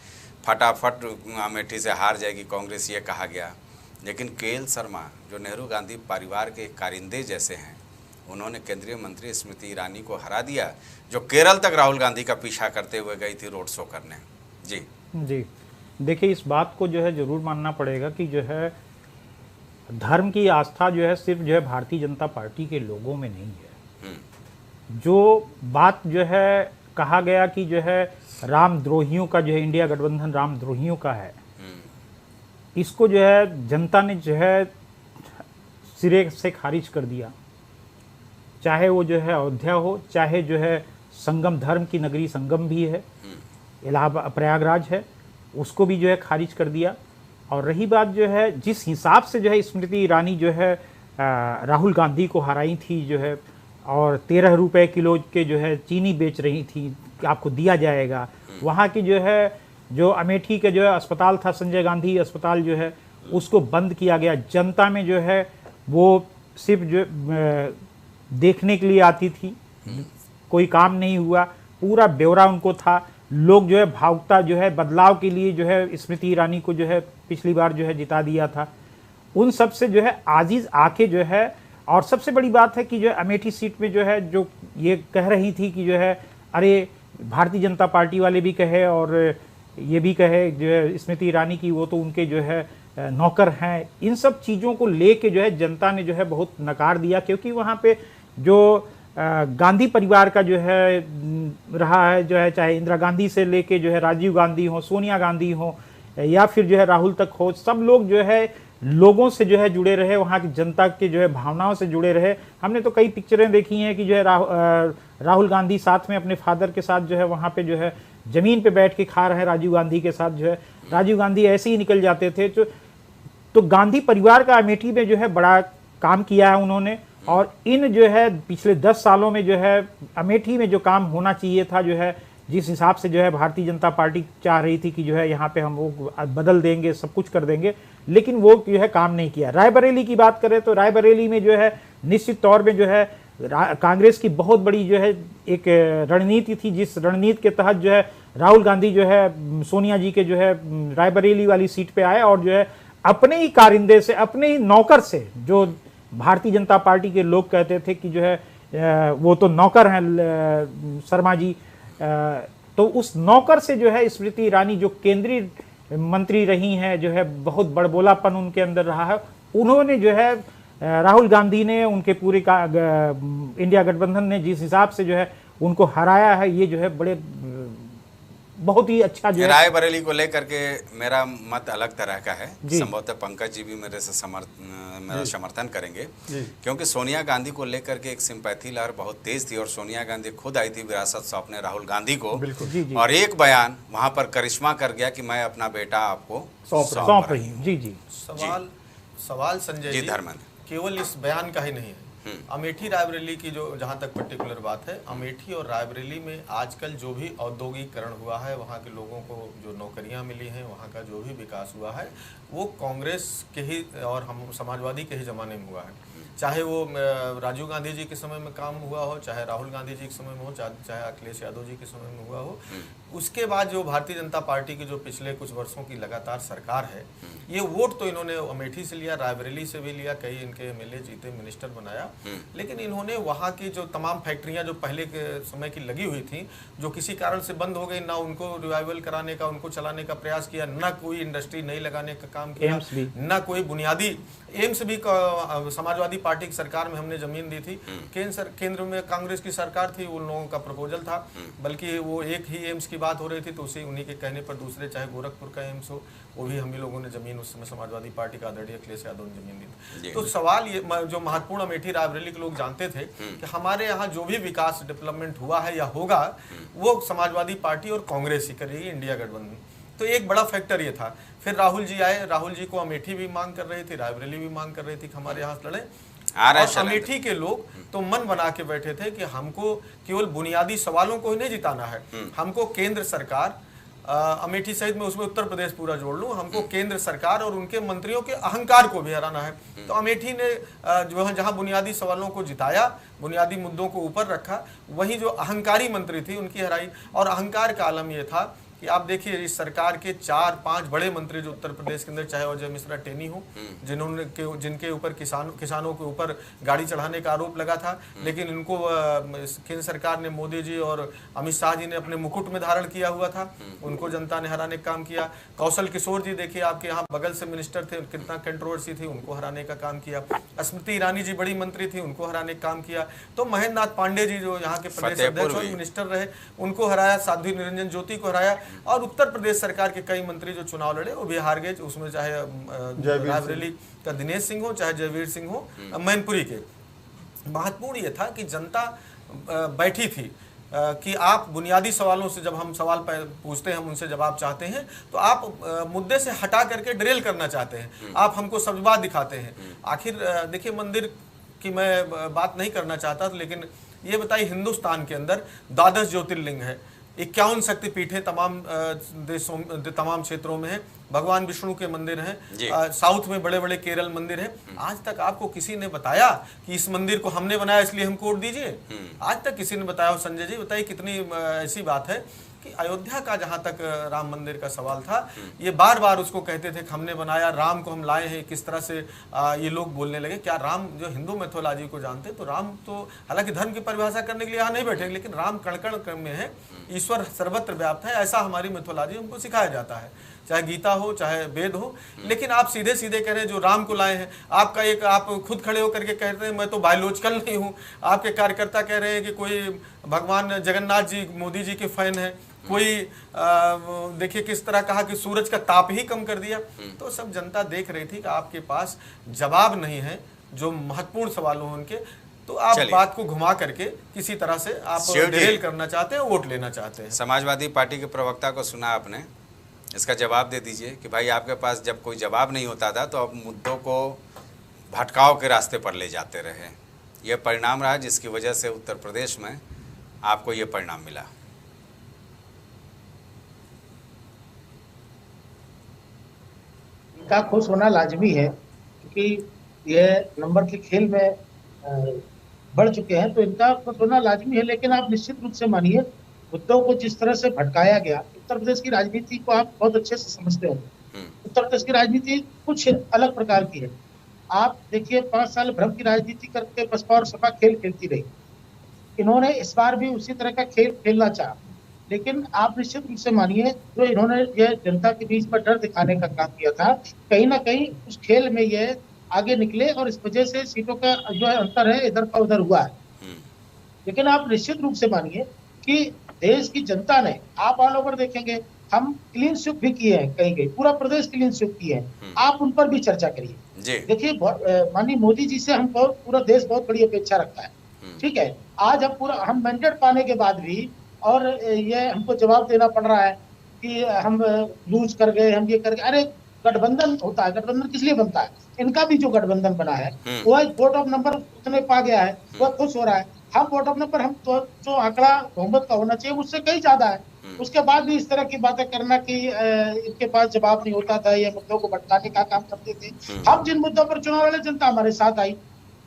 फटाफट अमेठी से हार जाएगी कांग्रेस ये कहा गया। लेकिन केएल शर्मा जो नेहरू गांधी परिवार के कारिंदे जैसे हैं, उन्होंने केंद्रीय मंत्री स्मृति ईरानी को हरा दिया, जो केरल तक राहुल गांधी का पीछा करते हुए गई थी रोड शो करने। जी
देखिए, इस बात को जो है जरूर मानना पड़ेगा कि जो है धर्म की आस्था जो है सिर्फ जो है भारतीय जनता पार्टी के लोगों में नहीं है। जो बात जो है कहा गया कि जो है रामद्रोहियों का जो है इंडिया गठबंधन रामद्रोहियों का है, इसको जो है जनता ने जो है सिरे से खारिज कर दिया। चाहे वो जो है अयोध्या हो, चाहे जो है संगम धर्म की नगरी संगम भी है, इलाहाबाद प्रयागराज है, उसको भी जो है खारिज कर दिया। और रही बात जो है जिस हिसाब से जो है स्मृति ईरानी जो है राहुल गांधी को हराई थी जो है, और 13 रुपए किलो के जो है चीनी बेच रही थी कि आपको दिया जाएगा, वहाँ की जो है जो अमेठी के जो है अस्पताल था संजय गांधी अस्पताल जो है उसको बंद किया गया। जनता में जो है वो सिर्फ जो देखने के लिए आती थी, कोई काम नहीं हुआ, पूरा ब्यौरा उनको था। लोग जो है भावुकता जो है बदलाव के लिए जो है स्मृति ईरानी को जो है पिछली बार जो है जिता दिया था। उन सब से जो है आजीज आके जो है, और सबसे बड़ी बात है कि जो है अमेठी सीट में जो है जो ये कह रही थी कि जो है अरे भारतीय जनता पार्टी वाले भी कहे और ये भी कहे जो है स्मृति ईरानी की वो तो उनके जो है नौकर हैं, इन सब चीज़ों को लेके जो है जनता ने जो है बहुत नकार दिया। क्योंकि वहाँ पे जो गांधी परिवार का जो है रहा है, जो है चाहे इंदिरा गांधी से लेके जो है राजीव गांधी हो, सोनिया गांधी हो, या फिर जो है राहुल तक हो, सब लोग जो है लोगों से जो है जुड़े रहे, वहाँ की जनता के जो है भावनाओं से जुड़े रहे। हमने तो कई पिक्चरें देखी हैं कि जो है राहुल गांधी साथ में अपने फादर के साथ जो है वहाँ पे जो है जमीन पे बैठ के खा रहे हैं राजीव गांधी के साथ। जो है राजीव गांधी ऐसे ही निकल जाते थे। तो गांधी परिवार का अमेठी में जो है बड़ा काम किया है उन्होंने। और इन जो है पिछले 10 सालों में जो है अमेठी में जो काम होना चाहिए था, जो है जिस हिसाब से जो है भारतीय जनता पार्टी चाह रही थी कि जो है यहाँ पे हम वो बदल देंगे, सब कुछ कर देंगे, लेकिन वो जो है काम नहीं किया। रायबरेली की बात करें तो रायबरेली में जो है निश्चित तौर में जो है कांग्रेस की बहुत बड़ी जो है एक रणनीति थी, जिस रणनीति के तहत जो है राहुल गांधी जो है सोनिया जी के जो है रायबरेली वाली सीट पे आए और जो है अपने ही कारिंदे से, अपने ही नौकर से, जो भारतीय जनता पार्टी के लोग कहते थे कि जो है वो तो नौकर हैं शर्मा जी, तो उस नौकर से जो है स्मृति ईरानी जो केंद्रीय मंत्री रही हैं, जो है बहुत बड़बोलापन उनके अंदर रहा है। उन्होंने जो है राहुल गांधी ने उनके पूरे का इंडिया गठबंधन ने जिस हिसाब से जो है उनको हराया है, ये जो है बड़े बहुत ही अच्छा जो है।
रायबरेली को लेकर के मेरा मत अलग तरह का है, संभवतः पंकज जी भी मेरे से मेरा समर्थन करेंगे, क्योंकि सोनिया गांधी को लेकर के एक सिंपैथी लहर बहुत तेज थी और सोनिया गांधी खुद आई थी विरासत सौंपने राहुल गांधी को, और एक बयान वहां पर करिश्मा कर गया कि मैं अपना बेटा आपको सौंप रही हूँ।
जी
सवाल संजय जी
धर्मेंद्र
केवल इस बयान का ही नहीं है। अमेठी रायबरेली की जो जहाँ तक पर्टिकुलर बात है, अमेठी और रायबरेली में आजकल जो भी औद्योगिकरण हुआ है, वहाँ के लोगों को जो नौकरियाँ मिली हैं, वहाँ का जो भी विकास हुआ है, वो कांग्रेस के ही और हम समाजवादी के ही ज़माने में हुआ है। चाहे वो राजीव गांधी जी के समय में काम हुआ हो, चाहे राहुल गांधी जी के समय में हो, चाहे अखिलेश यादव जी के समय में हुआ हो। उसके बाद जो भारतीय जनता पार्टी की जो पिछले कुछ वर्षों की लगातार सरकार है, ये वोट तो इन्होंने अमेठी से लिया, रायबरेली से भी लिया, कई इनके एमएलए जीते, मिनिस्टर बनाया, लेकिन इन्होंने वहाँ की जो तमाम फैक्ट्रियाँ जो पहले के समय की लगी हुई थी, जो किसी कारण से बंद हो गई, ना उनको रिवाइवल कराने का, उनको चलाने का प्रयास किया, ना कोई इंडस्ट्री नई लगाने का काम किया, ना कोई बुनियादी एम्स भी समाजवादी पार्टी की सरकार में हमने जमीन दी थी। केंद्र में कांग्रेस की सरकार थी, उन लोगों का प्रपोजल था, बल्कि वो एक ही एम्स की बात हो रही थी, तो उसी उन्हीं के कहने पर दूसरे, चाहे गोरखपुर का एम्स हो, वो भी हम ही लोगों ने जमीन उस समय समाजवादी पार्टी का आदरणीय अखिलेश यादव ने जमीन दी थी। तो सवाल ये जो महत्वपूर्ण अमेठी रायबरेली के लोग जानते थे कि हमारे यहाँ जो भी विकास डेवलपमेंट हुआ है या होगा, वो समाजवादी पार्टी और कांग्रेस ही करेगी, इंडिया गठबंधन। तो एक बड़ा फैक्टर ये था। फिर राहुल जी आए, राहुल जी को अमेठी भी मांग कर रही थी, रायबरेली भी मांग कर रही थी कि हमारे यहाँ लड़े।
आ रहे हैं
और
शैलेंद्र।
अमेठी के लोग तो मन बना के बैठे थे कि हमको केवल बुनियादी सवालों को ही नहीं जिताना है, हमको केंद्र सरकार, अमेठी सहित में उसमें उत्तर प्रदेश पूरा जोड़ लूं, हमको केंद्र सरकार और उनके मंत्रियों के अहंकार को भी हराना है। तो अमेठी ने जो है जहां बुनियादी सवालों को जिताया, बुनियादी मुद्दों को ऊपर रखा, वहीं जो अहंकारी मंत्री थी उनकी हराई। और अहंकार का आलम यह था कि आप देखिए इस सरकार के 4-5 बड़े मंत्री जो उत्तर प्रदेश के अंदर, चाहे अजय मिश्रा टेनी हो, जिनके ऊपर किसानों के ऊपर गाड़ी चढ़ाने का आरोप लगा था, लेकिन इनको केंद्र सरकार ने, मोदी जी और अमित शाह जी ने अपने मुकुट में धारण किया हुआ था, उनको जनता ने हराने का काम किया। कौशल किशोर जी देखिए आपके यहाँ बगल से मिनिस्टर थे, कितना कंट्रोवर्सी थी, उनको हराने का काम किया। स्मृति ईरानी जी बड़ी मंत्री थी, उनको हराने का काम किया। तो महेंद्र नाथ पांडे जी जो यहाँ के प्रदेश अध्यक्ष और मिनिस्टर रहे, उनको हराया। साध्वी निरंजन ज्योति को हराया। और उत्तर प्रदेश सरकार के कई मंत्री जो चुनाव लड़े वो भी हार गए, उसमें चाहे रायबरेली का दिनेश सिंह हो, चाहे जयवीर सिंह हो, मैनपुरी के। महत्वपूर्ण ये था कि जनता बैठी थी कि आप बुनियादी सवालों से, जब हम सवाल पूछते हैं, हम उनसे जवाब चाहते हैं, तो आप मुद्दे से हटा करके ड्रिल करना चाहते हैं, आप हमको सब्ज़बात दिखाते हैं। आखिर देखिए, मंदिर की मैं बात नहीं करना चाहता, लेकिन ये बताइए हिंदुस्तान के अंदर 12 ज्योतिर्लिंग है, 51 शक्तिपीठ है, तमाम देशों, तमाम क्षेत्रों में है, भगवान विष्णु के मंदिर हैं, साउथ में बड़े बड़े केरल मंदिर हैं। आज तक आपको किसी ने बताया कि इस मंदिर को हमने बनाया इसलिए हमको वोट दीजिए? आज तक किसी ने बताया हो? संजय जी बताइए, कितनी ऐसी बात है कि अयोध्या का जहां तक राम मंदिर का सवाल था, ये बार बार उसको कहते थे कि हमने बनाया, राम को हम लाए हैं। किस तरह से ये लोग बोलने लगे। क्या राम, जो हिंदू मैथोलॉजी को जानते, तो राम तो हालांकि धर्म की परिभाषा करने के लिए यहाँ नहीं बैठे, लेकिन राम कण कण क्रम में है, ईश्वर सर्वत्र व्याप्त है, ऐसा हमारी मैथोलॉजी हमको सिखाया जाता है, चाहे गीता हो चाहे वेद हो। लेकिन आप सीधे सीधे कह रहे हैं जो राम को लाए हैं। आपका एक, आप खुद खड़े होकर के कहते हैं मैं तो बायोलॉजिकल नहीं हूँ। आपके कार्यकर्ता कह रहे हैं कि कोई भगवान जगन्नाथ जी, मोदी जी के फैन है, कोई देखिए किस तरह कहा कि सूरज का ताप ही कम कर दिया। तो सब जनता देख रही थी कि आपके पास जवाब नहीं है जो महत्वपूर्ण सवालों हैं उनके, तो आप बात को घुमा करके किसी तरह से आप डिरेल करना चाहते हैं, वोट लेना चाहते हैं।
समाजवादी पार्टी के प्रवक्ता को सुना आपने, इसका जवाब दे दीजिए कि भाई आपके पास जब कोई जवाब नहीं होता था तो आप मुद्दों को भटकाव के रास्ते पर ले जाते रहे। यह परिणाम रहा जिसकी वजह से उत्तर प्रदेश में आपको ये परिणाम मिला।
का खुश होना लाजमी है, क्योंकि यह नंबर के खेल में बढ़ चुके हैं, तो इनका खुश होना लाजमी है। लेकिन आप निश्चित रूप से मानिए, मुद्दों को जिस तरह से भटकाया गया, उत्तर प्रदेश की राजनीति को आप बहुत अच्छे से समझते होंगे। उत्तर प्रदेश की राजनीति कुछ अलग प्रकार की है। आप देखिए 5 साल भ्रम की राजनीति करके बसपा और सपा खेल खेलती रही। इन्होंने इस बार भी उसी तरह का खेल खेलना चाहा, लेकिन आप निश्चित रूप से मानिए, जो इन्होंने यह जनता के बीच में डर दिखाने का काम किया था, कहीं ना कहीं उस खेल में ये आगे निकले और इस वजह से सीटों का जो है अंतर है इधर का उधर हुआ है। लेकिन आप निश्चित रूप से मानिए कि देश की जनता ने, आप ऑल ओवर देखेंगे, हम क्लीन स्वीप भी किए हैं, कहीं पूरा प्रदेश क्लीन स्वीप किए हैं, आप उन पर भी चर्चा करिए। देखिए माननीय मोदी जी से हम पूरा देश बहुत बड़ी अपेक्षा रखता है, ठीक है। आज हम मैंडेट पाने के बाद भी और ये हमको जवाब देना पड़ रहा है कि हम लूज कर गए, हम ये कर गए। अरे गठबंधन होता है, गठबंधन किस लिए बनता है? इनका भी जो गठबंधन बना है वो वोट ऑफ नंबर उतने पा गया है, वो खुश हो रहा है। हम वोट ऑफ नंबर, हम तो जो आंकड़ा बहुमत का होना चाहिए उससे कहीं ज्यादा है, उसके बाद भी इस तरह की बातें करना कि इनके पास जवाब नहीं होता था, ये मुद्दों को भटकाने का काम करते थे। हम जिन मुद्दों पर चुनाव लड़े, जनता हमारे साथ आई,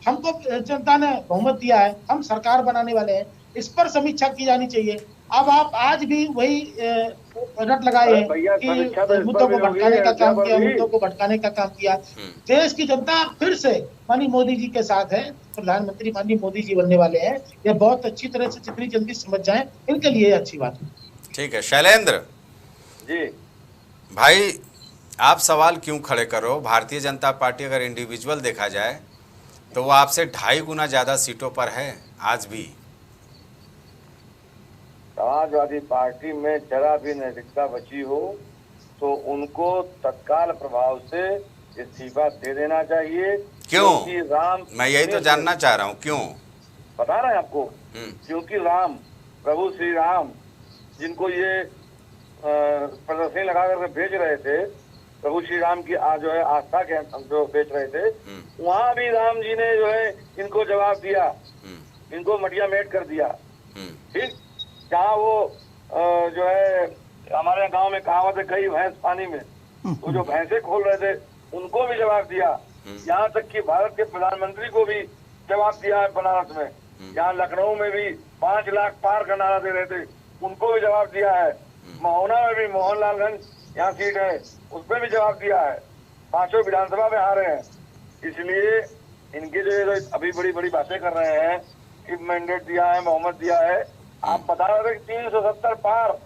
हमको जनता ने बहुमत दिया है, हम सरकार बनाने वाले हैं, इस पर समीक्षा की जानी चाहिए। अब आप आज भी वही रट लगाए हैं कि मुद्दों को भटकाने का काम किया, मुद्दों को भटकाने का काम किया। देश की जनता फिर से माननीय मोदी जी के साथ है, प्रधानमंत्री माननीय मोदी जी बनने वाले हैं। ये बहुत अच्छी तरह से जितनी जल्दी समझ जाएं, इनके लिए अच्छी बात है।
ठीक है शैलेंद्र
जी
भाई, आप सवाल क्यों खड़े करो? भारतीय जनता पार्टी अगर इंडिविजुअल देखा जाए तो वो आपसे 2.5 गुना ज्यादा सीटों पर है आज भी।
समाजवादी पार्टी में जरा भी नैतिकता बची हो तो उनको तत्काल प्रभाव से इस्तीफा दे देना चाहिए।
क्यों?
राम,
मैं यही तो जानना चाह रहा हूँ, क्यों?
बता रहे हैं आपको, क्योंकि राम, प्रभु श्री राम, जिनको ये प्रदर्शनी लगा करके भेज रहे थे, प्रभु श्री राम की जो है आस्था के हम जो बेच रहे थे, वहाँ भी राम जी ने जो है इनको जवाब दिया, इनको मटिया मेट कर दिया। ठीक, जहाँ वो जो है हमारे गांव में कहावत है, गई भैंस पानी में, वो जो भैंसे खोल रहे थे उनको भी जवाब दिया। यहाँ तक कि भारत के प्रधानमंत्री को भी जवाब दिया है बनारस में। यहाँ लखनऊ में भी 5 लाख पार का नारा दे रहे थे, उनको भी जवाब दिया है। महोना में भी, मोहनलालगंज यहाँ सीट है, उसमें भी जवाब दिया है। 5 विधानसभा में हारे हैं। इसलिए इनके जो अभी बड़ी बड़ी बातें कर रहे हैं कि मैंडेट दिया है, बहुमत दिया है, आप बता रहे थे 370 पार।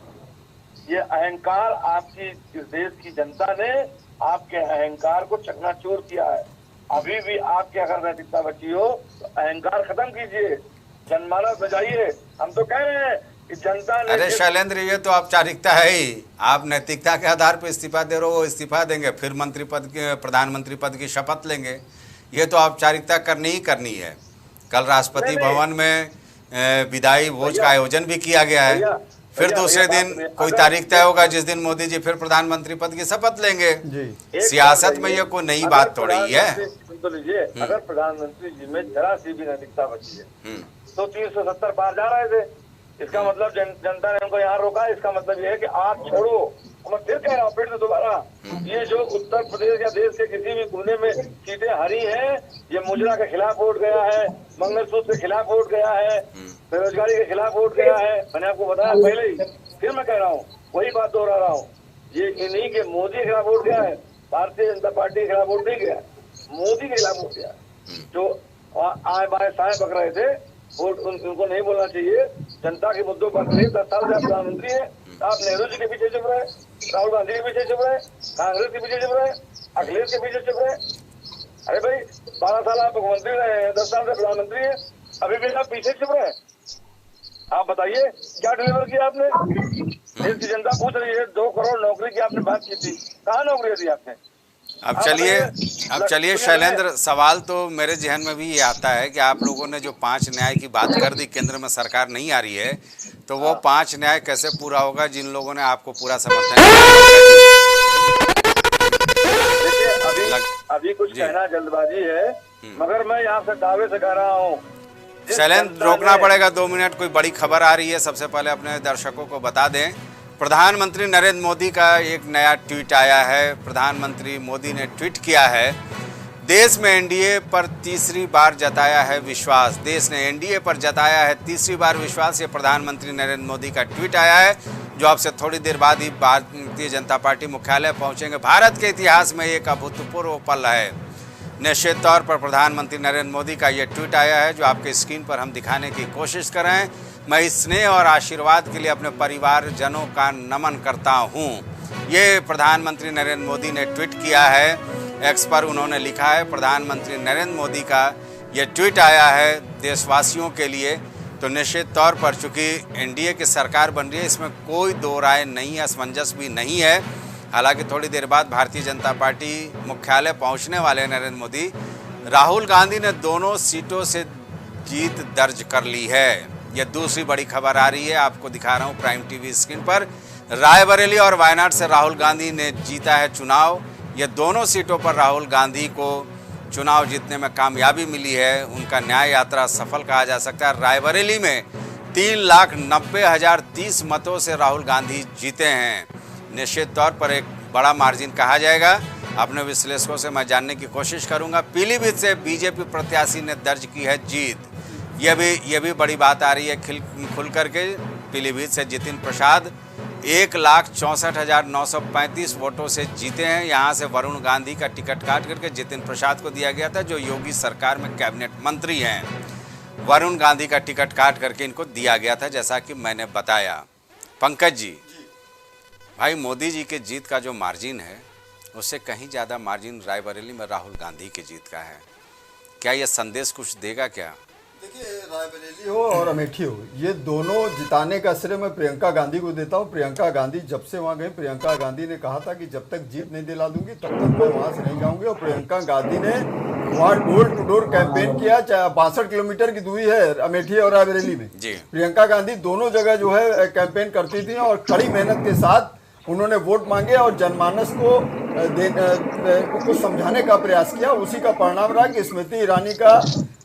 ये अहंकार आपकी इस देश की जनता ने आपके अहंकार को चकनाचूर किया है। अभी भी आपके अगर नैतिकता बची हो तो अहंकार खत्म कीजिए, जनमानस बचाइए। हम तो कह रहे हैं कि जनता ने,
अरे शैलेंद्र, ये तो औपचारिकता है ही। आप नैतिकता के आधार पर इस्तीफा दे रहे हो, वो इस्तीफा देंगे, फिर मंत्री पद के, प्रधानमंत्री पद की शपथ लेंगे। ये तो औपचारिकता करनी ही करनी है। कल राष्ट्रपति भवन में विदाई भोज का आयोजन भी किया गया है। फिर दूसरे दिन कोई तारीख तय होगा जिस दिन मोदी जी फिर प्रधानमंत्री पद की शपथ लेंगे। सियासत में ये कोई नई बात थोड़ी है।
तो लीजिए, अगर प्रधानमंत्री जी में जरा सी भी नैतिकता बची है तो 370 पार जा रहे थे। इसका मतलब जनता ने उनको यहाँ रोका। इसका मतलब ये है कि आप छोड़ो। मैं फिर कह रहा हूँ, फिर से दोबारा, ये जो उत्तर प्रदेश या देश के किसी भी कोने में सीटें हरी हैं, ये मुजरा के खिलाफ वोट गया है, मंगलसूत्र के खिलाफ वोट गया है, बेरोजगारी के खिलाफ वोट गया है। मैंने आपको बताया पहले ही, फिर मैं कह रहा हूँ, वही बात दोहरा रहा हूँ। ये इन्हीं के मोदी के खिलाफ वोट गया है, भारतीय जनता पार्टी के खिलाफ वोट नहीं गया, मोदी के खिलाफ वोट गया। जो आए बाएं साए पक रहे थे, वोट उनको नहीं बोलना चाहिए। जनता के मुद्दों पर 10 साल से प्रधानमंत्री है। आप नेहरू जी के पीछे चुप रहे, राहुल गांधी के पीछे चुप रहे, कांग्रेस के पीछे चुप रहे, अखिलेश के पीछे चुप रहे। अरे भाई, 12 साल आप मुख्यमंत्री रहे हैं, 10 साल से प्रधानमंत्री है, अभी भी आप पीछे चुप रहे। आप बताइए क्या डिलीवर किया आपने? देश की जनता पूछ रही है, 2 करोड़ नौकरी की आपने बात की थी, कहाँ नौकरी दी आपने?
अब चलिए शैलेंद्र, सवाल तो मेरे जहन में भी ये आता है कि आप लोगों ने जो 5 न्याय की बात कर दी, केंद्र में सरकार नहीं आ रही है, तो वो 5 न्याय कैसे पूरा होगा जिन लोगों ने आपको पूरा समर्थन
किया? अभी कुछ कहना जल्दबाजी है, मगर मैं यहाँ से दावे से कह रहा हूँ।
शैलेंद्र, रोकना पड़ेगा 2 मिनट। कोई बड़ी खबर आ रही है, सबसे पहले अपने दर्शकों को बता दें। प्रधानमंत्री नरेंद्र मोदी का एक नया ट्वीट आया है। प्रधानमंत्री मोदी ने ट्वीट किया है, देश में एनडीए पर तीसरी बार जताया है विश्वास। देश ने एनडीए पर जताया है तीसरी बार विश्वास। ये प्रधानमंत्री नरेंद्र मोदी का ट्वीट आया है, जो आपसे थोड़ी देर बाद ही भारतीय जनता पार्टी मुख्यालय पहुंचेंगे। भारत के इतिहास में एक अभूतपूर्व पल है। निश्चित तौर पर प्रधानमंत्री नरेंद्र मोदी का ये ट्वीट आया है, जो आपके स्क्रीन पर हम दिखाने की कोशिश कर रहे हैं। मैं इस स्नेह और आशीर्वाद के लिए अपने परिवारजनों का नमन करता हूँ। ये प्रधानमंत्री नरेंद्र मोदी ने ट्वीट किया है। एक्स पर उन्होंने लिखा है, प्रधानमंत्री नरेंद्र मोदी का ये ट्वीट आया है देशवासियों के लिए। तो निश्चित तौर पर चूँकि एनडीए की सरकार बन रही है, इसमें कोई दो राय नहीं है, असमंजस भी नहीं है। हालांकि थोड़ी देर बाद भारतीय जनता पार्टी मुख्यालय पहुंचने वाले नरेंद्र मोदी। राहुल गांधी ने दोनों सीटों से जीत दर्ज कर ली है। यह दूसरी बड़ी खबर आ रही है, आपको दिखा रहा हूं प्राइम टीवी स्क्रीन पर। रायबरेली और वायनाड से राहुल गांधी ने जीता है चुनाव। ये दोनों सीटों पर राहुल गांधी को चुनाव जीतने में कामयाबी मिली है। उनका न्याय यात्रा सफल कहा जा सकता है। रायबरेली में 3,90,030 मतों से राहुल गांधी जीते हैं। निश्चित तौर पर एक बड़ा मार्जिन कहा जाएगा। अपने विश्लेषकों से मैं जानने की कोशिश करूंगा। पीलीभीत से बीजेपी प्रत्याशी ने दर्ज की है जीत। यह भी बड़ी बात आ रही है खुल करके। पीलीभीत से जितिन प्रसाद 1,64,935 वोटों से जीते हैं। यहाँ से वरुण गांधी का टिकट काट करके जितिन प्रसाद को दिया गया था, जो योगी सरकार में कैबिनेट मंत्री हैं। वरुण गांधी का टिकट काट करके इनको दिया गया था, जैसा कि मैंने बताया। पंकज जी, भाई मोदी जी के जीत का जो मार्जिन है, उससे कहीं ज़्यादा मार्जिन रायबरेली में राहुल गांधी की जीत का है। क्या यह संदेश कुछ देगा क्या?
देखिए, रायबरेली हो और अमेठी हो, ये दोनों जिताने का श्रेय मैं प्रियंका गांधी को देता हूँ। प्रियंका गांधी जब से वहाँ गए, प्रियंका गांधी ने कहा था कि जब तक जीत नहीं दिला दूंगी तब तक मैं वहाँ से नहीं जाऊंगी। और प्रियंका गांधी ने वहाँ डोर टू डोर कैंपेन किया। 62 किलोमीटर की दूरी है अमेठी और रायबरेली में। प्रियंका गांधी दोनों जगह जो है कैंपेन करती थी और कड़ी मेहनत के साथ उन्होंने वोट मांगे और जनमानस को समझाने का प्रयास किया। उसी का परिणाम रहा कि स्मृति ईरानी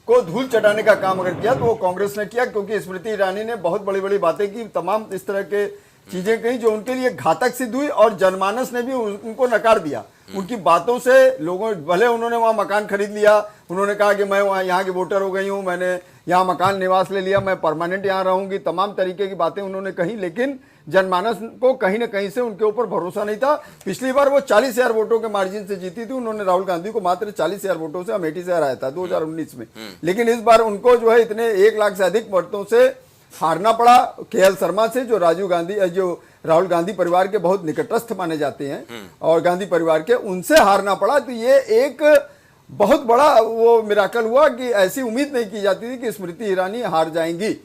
को धूल चटाने का काम अगर किया तो वो कांग्रेस ने किया, क्योंकि स्मृति ईरानी ने बहुत बड़ी बड़ी बातें की, तमाम इस तरह के चीजें कही जो उनके लिए घातक सिद्ध हुई और जनमानस ने भी उनको नकार दिया। उनकी बातों से लोगों, भले उन्होंने वहां मकान खरीद लिया, उन्होंने कहा कि मैं वहां यहाँ की वोटर हो गई हूं, मैंने यहाँ मकान निवास ले लिया, मैं परमानेंट यहाँ रहूंगी, तमाम तरीके की बातें उन्होंने कही, लेकिन जनमानस को कहीं ना कहीं से उनके ऊपर भरोसा नहीं था। पिछली बार वो 40,000 वोटों के मार्जिन से जीती थी, उन्होंने राहुल गांधी को मात्र 40,000 वोटों से अमेठी से हराया था 2019 में। लेकिन इस बार उनको जो है इतने 1 लाख से अधिक वोटों से हारना पड़ा केएल शर्मा से, जो राहुल गांधी परिवार के बहुत निकटस्थ माने जाते हैं और गांधी परिवार के, उनसे हारना पड़ा। तो ये एक बहुत बड़ा वो मिराकल हुआ कि ऐसी उम्मीद नहीं की जाती थी कि स्मृति ईरानी हार जाएंगी।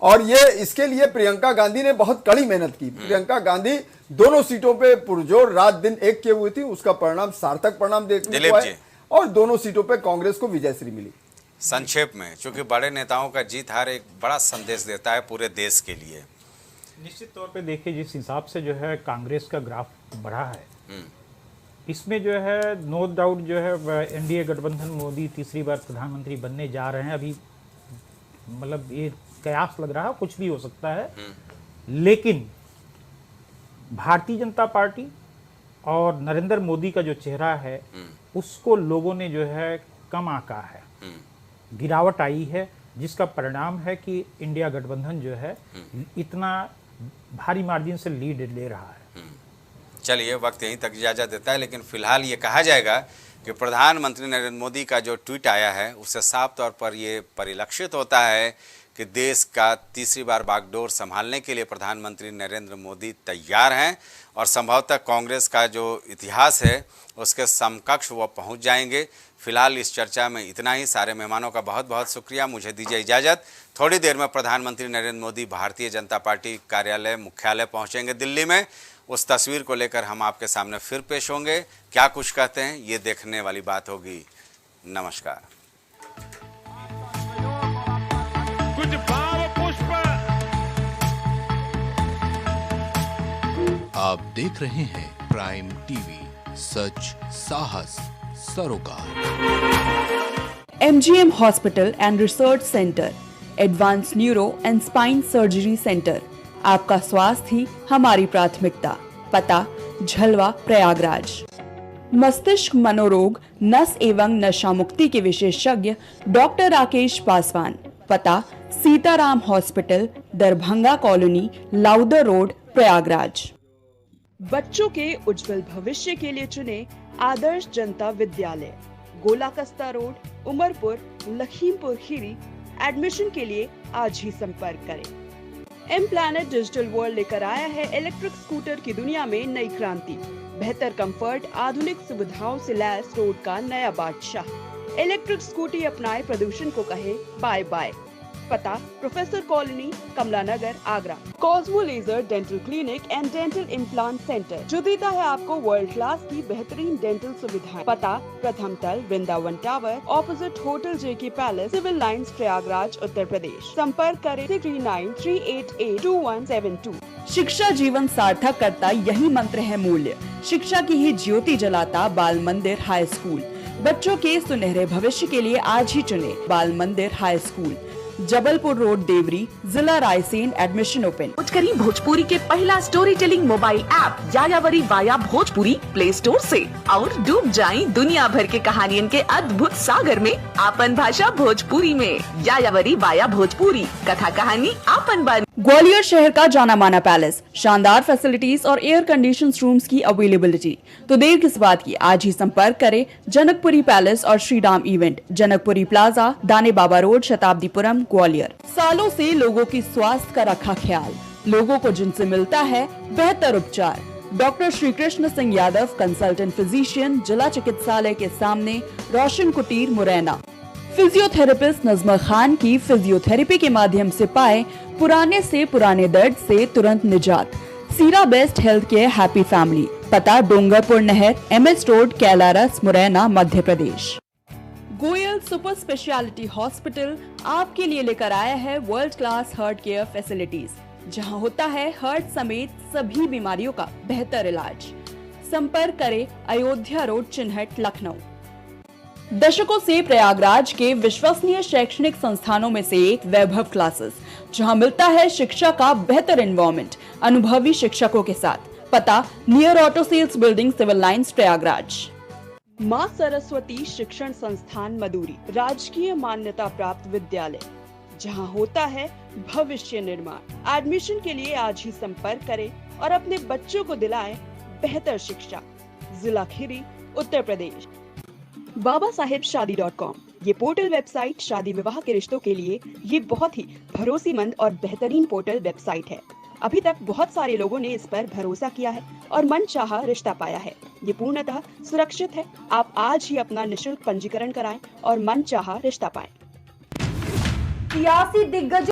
और ये इसके लिए प्रियंका गांधी ने बहुत कड़ी मेहनत की। प्रियंका गांधी दोनों सीटों पे पुरजोर रात दिन एक किए हुई थी, उसका परिणाम सार्थक परिणाम देखने को आया और दोनों सीटों पे कांग्रेस को विजयश्री मिली।
संक्षेप में, क्योंकि बड़े नेताओं का जीत हार एक बड़ा संदेश देता है पूरे देश के लिए।
निश्चित तौर पे देखिए, जिस हिसाब से जो है कांग्रेस का ग्राफ बढ़ा है, इसमें जो है नो डाउट जो है एनडीए गठबंधन मोदी तीसरी बार प्रधानमंत्री बनने जा रहे हैं। अभी मतलब ये कयास लग रहा है, कुछ भी हो सकता है, लेकिन भारतीय जनता पार्टी और नरेंद्र मोदी का जो चेहरा है उसको लोगों ने जो है कम आंका है, गिरावट आई है, जिसका परिणाम है कि इंडिया गठबंधन जो है इतना भारी मार्जिन से लीड ले रहा है।
चलिए, वक्त यहीं तक इजाज़त देता है, लेकिन फिलहाल ये कहा जाएगा कि प्रधानमंत्री नरेंद्र मोदी का जो ट्वीट आया है उससे साफ तौर पर ये परिलक्षित होता है कि देश का तीसरी बार बागडोर संभालने के लिए प्रधानमंत्री नरेंद्र मोदी तैयार हैं और संभवतः कांग्रेस का जो इतिहास है उसके समकक्ष वो पहुंच जाएंगे। फिलहाल इस चर्चा में इतना ही। सारे मेहमानों का बहुत बहुत शुक्रिया। मुझे दीजिए इजाज़त। थोड़ी देर में प्रधानमंत्री नरेंद्र मोदी भारतीय जनता पार्टी कार्यालय मुख्यालय पहुंचेंगे दिल्ली में। उस तस्वीर को लेकर हम आपके सामने फिर पेश होंगे। क्या कुछ कहते हैं ये देखने वाली बात होगी। नमस्कार।
कुछ भाव पुष्प।
आप देख रहे हैं प्राइम टीवी, सच साहस सरोकार।
MGM hospital and research centre, advance neuro and spine surgery centre. आपका स्वास्थ्य ही हमारी प्राथमिकता। पता झलवा प्रयागराज। मस्तिष्क मनोरोग, नस एवं नशा मुक्ति के विशेषज्ञ डॉक्टर राकेश पासवान। पता Sitaram hospital, Darbhanga colony, Lowther road, Prayagraj. बच्चों के उज्जवल भविष्य के लिए चुने आदर्श जनता विद्यालय, गोला कस्ता रोड, उमरपुर, लखीमपुर खीरी। एडमिशन के लिए आज ही संपर्क करें। एम प्लैनेट डिजिटल वर्ल्ड लेकर आया है इलेक्ट्रिक स्कूटर की दुनिया में नई क्रांति। बेहतर कंफर्ट, आधुनिक सुविधाओं से लैस रोड का नया बादशाह। इलेक्ट्रिक स्कूटी अपनाए, प्रदूषण को कहे बाय बाय। पता professor colony, Kamla Nagar, Agra. Cosmo laser dental clinic and dental implant centre, जो देता है आपको वर्ल्ड क्लास की बेहतरीन डेंटल सुविधाएं। पता प्रथम तल, वृंदावन टावर, ऑपोजिट होटल जेके palace, civil lines, Prayagraj, Uttar Pradesh. संपर्क करें 3938822172। शिक्षा जीवन सार्थक करता यही मंत्र है मूल्य। शिक्षा की ही ज्योति जलाता बाल मंदिर हाई स्कूल। बच्चों के सुनहरे भविष्य के लिए आज ही चुने Bal Mandir high school, Jabalpur road, Deori, जिला रायसेन। Admission open.
करी भोजपुरी के पहला story telling mobile app Yayavari via Bhojpuri play store से, और डूब जाएं दुनिया भर के कहानियन के अद्भुत सागर में आपन भाषा भोजपुरी में। यायावरी वाया भोजपुरी, कथा कहानी आपन बानी।
ग्वालियर शहर का जाना माना पैलेस, शानदार फैसिलिटीज और एयर कंडीशन रूम्स की अवेलेबिलिटी। तो देर किस बात की, आज ही संपर्क करें जनकपुरी पैलेस और श्रीराम इवेंट, जनकपुरी प्लाजा, दाने बाबा रोड, शताब्दीपुरम, ग्वालियर। सालों से लोगों की स्वास्थ्य का रखा ख्याल, लोगों को जिनसे मिलता है बेहतर उपचार। Doctor Shri Krishna Singh Yadav, consultant physician, जिला चिकित्सालय के सामने, रोशन कुटीर, मुरैना। फिजियोथेरेपिस्ट नजमा खान की फिजियोथेरेपी के माध्यम से पाए पुराने से पुराने दर्द से तुरंत निजात। सीरा best health care happy family. पता डोंगरपुर नहर, MS road, Kailaras, Morena, Madhya Pradesh. Goyal super speciality hospital आपके लिए लेकर आया है world class heart care facilities. जहां होता है हार्ट समेत सभी बीमारियों का बेहतर इलाज। संपर्क करें अयोध्या रोड, चिन्हट, लखनऊ। दशकों से प्रयागराज के विश्वसनीय शैक्षणिक संस्थानों में से एक वैभव क्लासेस, जहां मिलता है शिक्षा का बेहतर एनवायरनमेंट अनुभवी शिक्षकों के साथ। पता near auto sales building, civil lines, Prayagraj. मां सरस्वती शिक्षण संस्थान मदुरी, राजकीय मान्यता प्राप्त विद्यालय, जहां होता है भविष्य निर्माण। एडमिशन के लिए आज ही संपर्क करें और अपने बच्चों को दिलाएं बेहतर शिक्षा। जिला खीरी, उत्तर प्रदेश। babasahebshadi.com, ये पोर्टल वेबसाइट शादी विवाह के रिश्तों के लिए ये बहुत ही भरोसेमंद और बेहतरीन पोर्टल वेबसाइट है। अभी तक बहुत सारे लोगों ने इस पर भरोसा किया है और मनचाहा रिश्ता पाया है। ये पूर्णतः सुरक्षित है। आप आज ही अपना निशुल्क पंजीकरण कराएं और मनचाहा रिश्ता पाएं।
सियासी दिग्गजों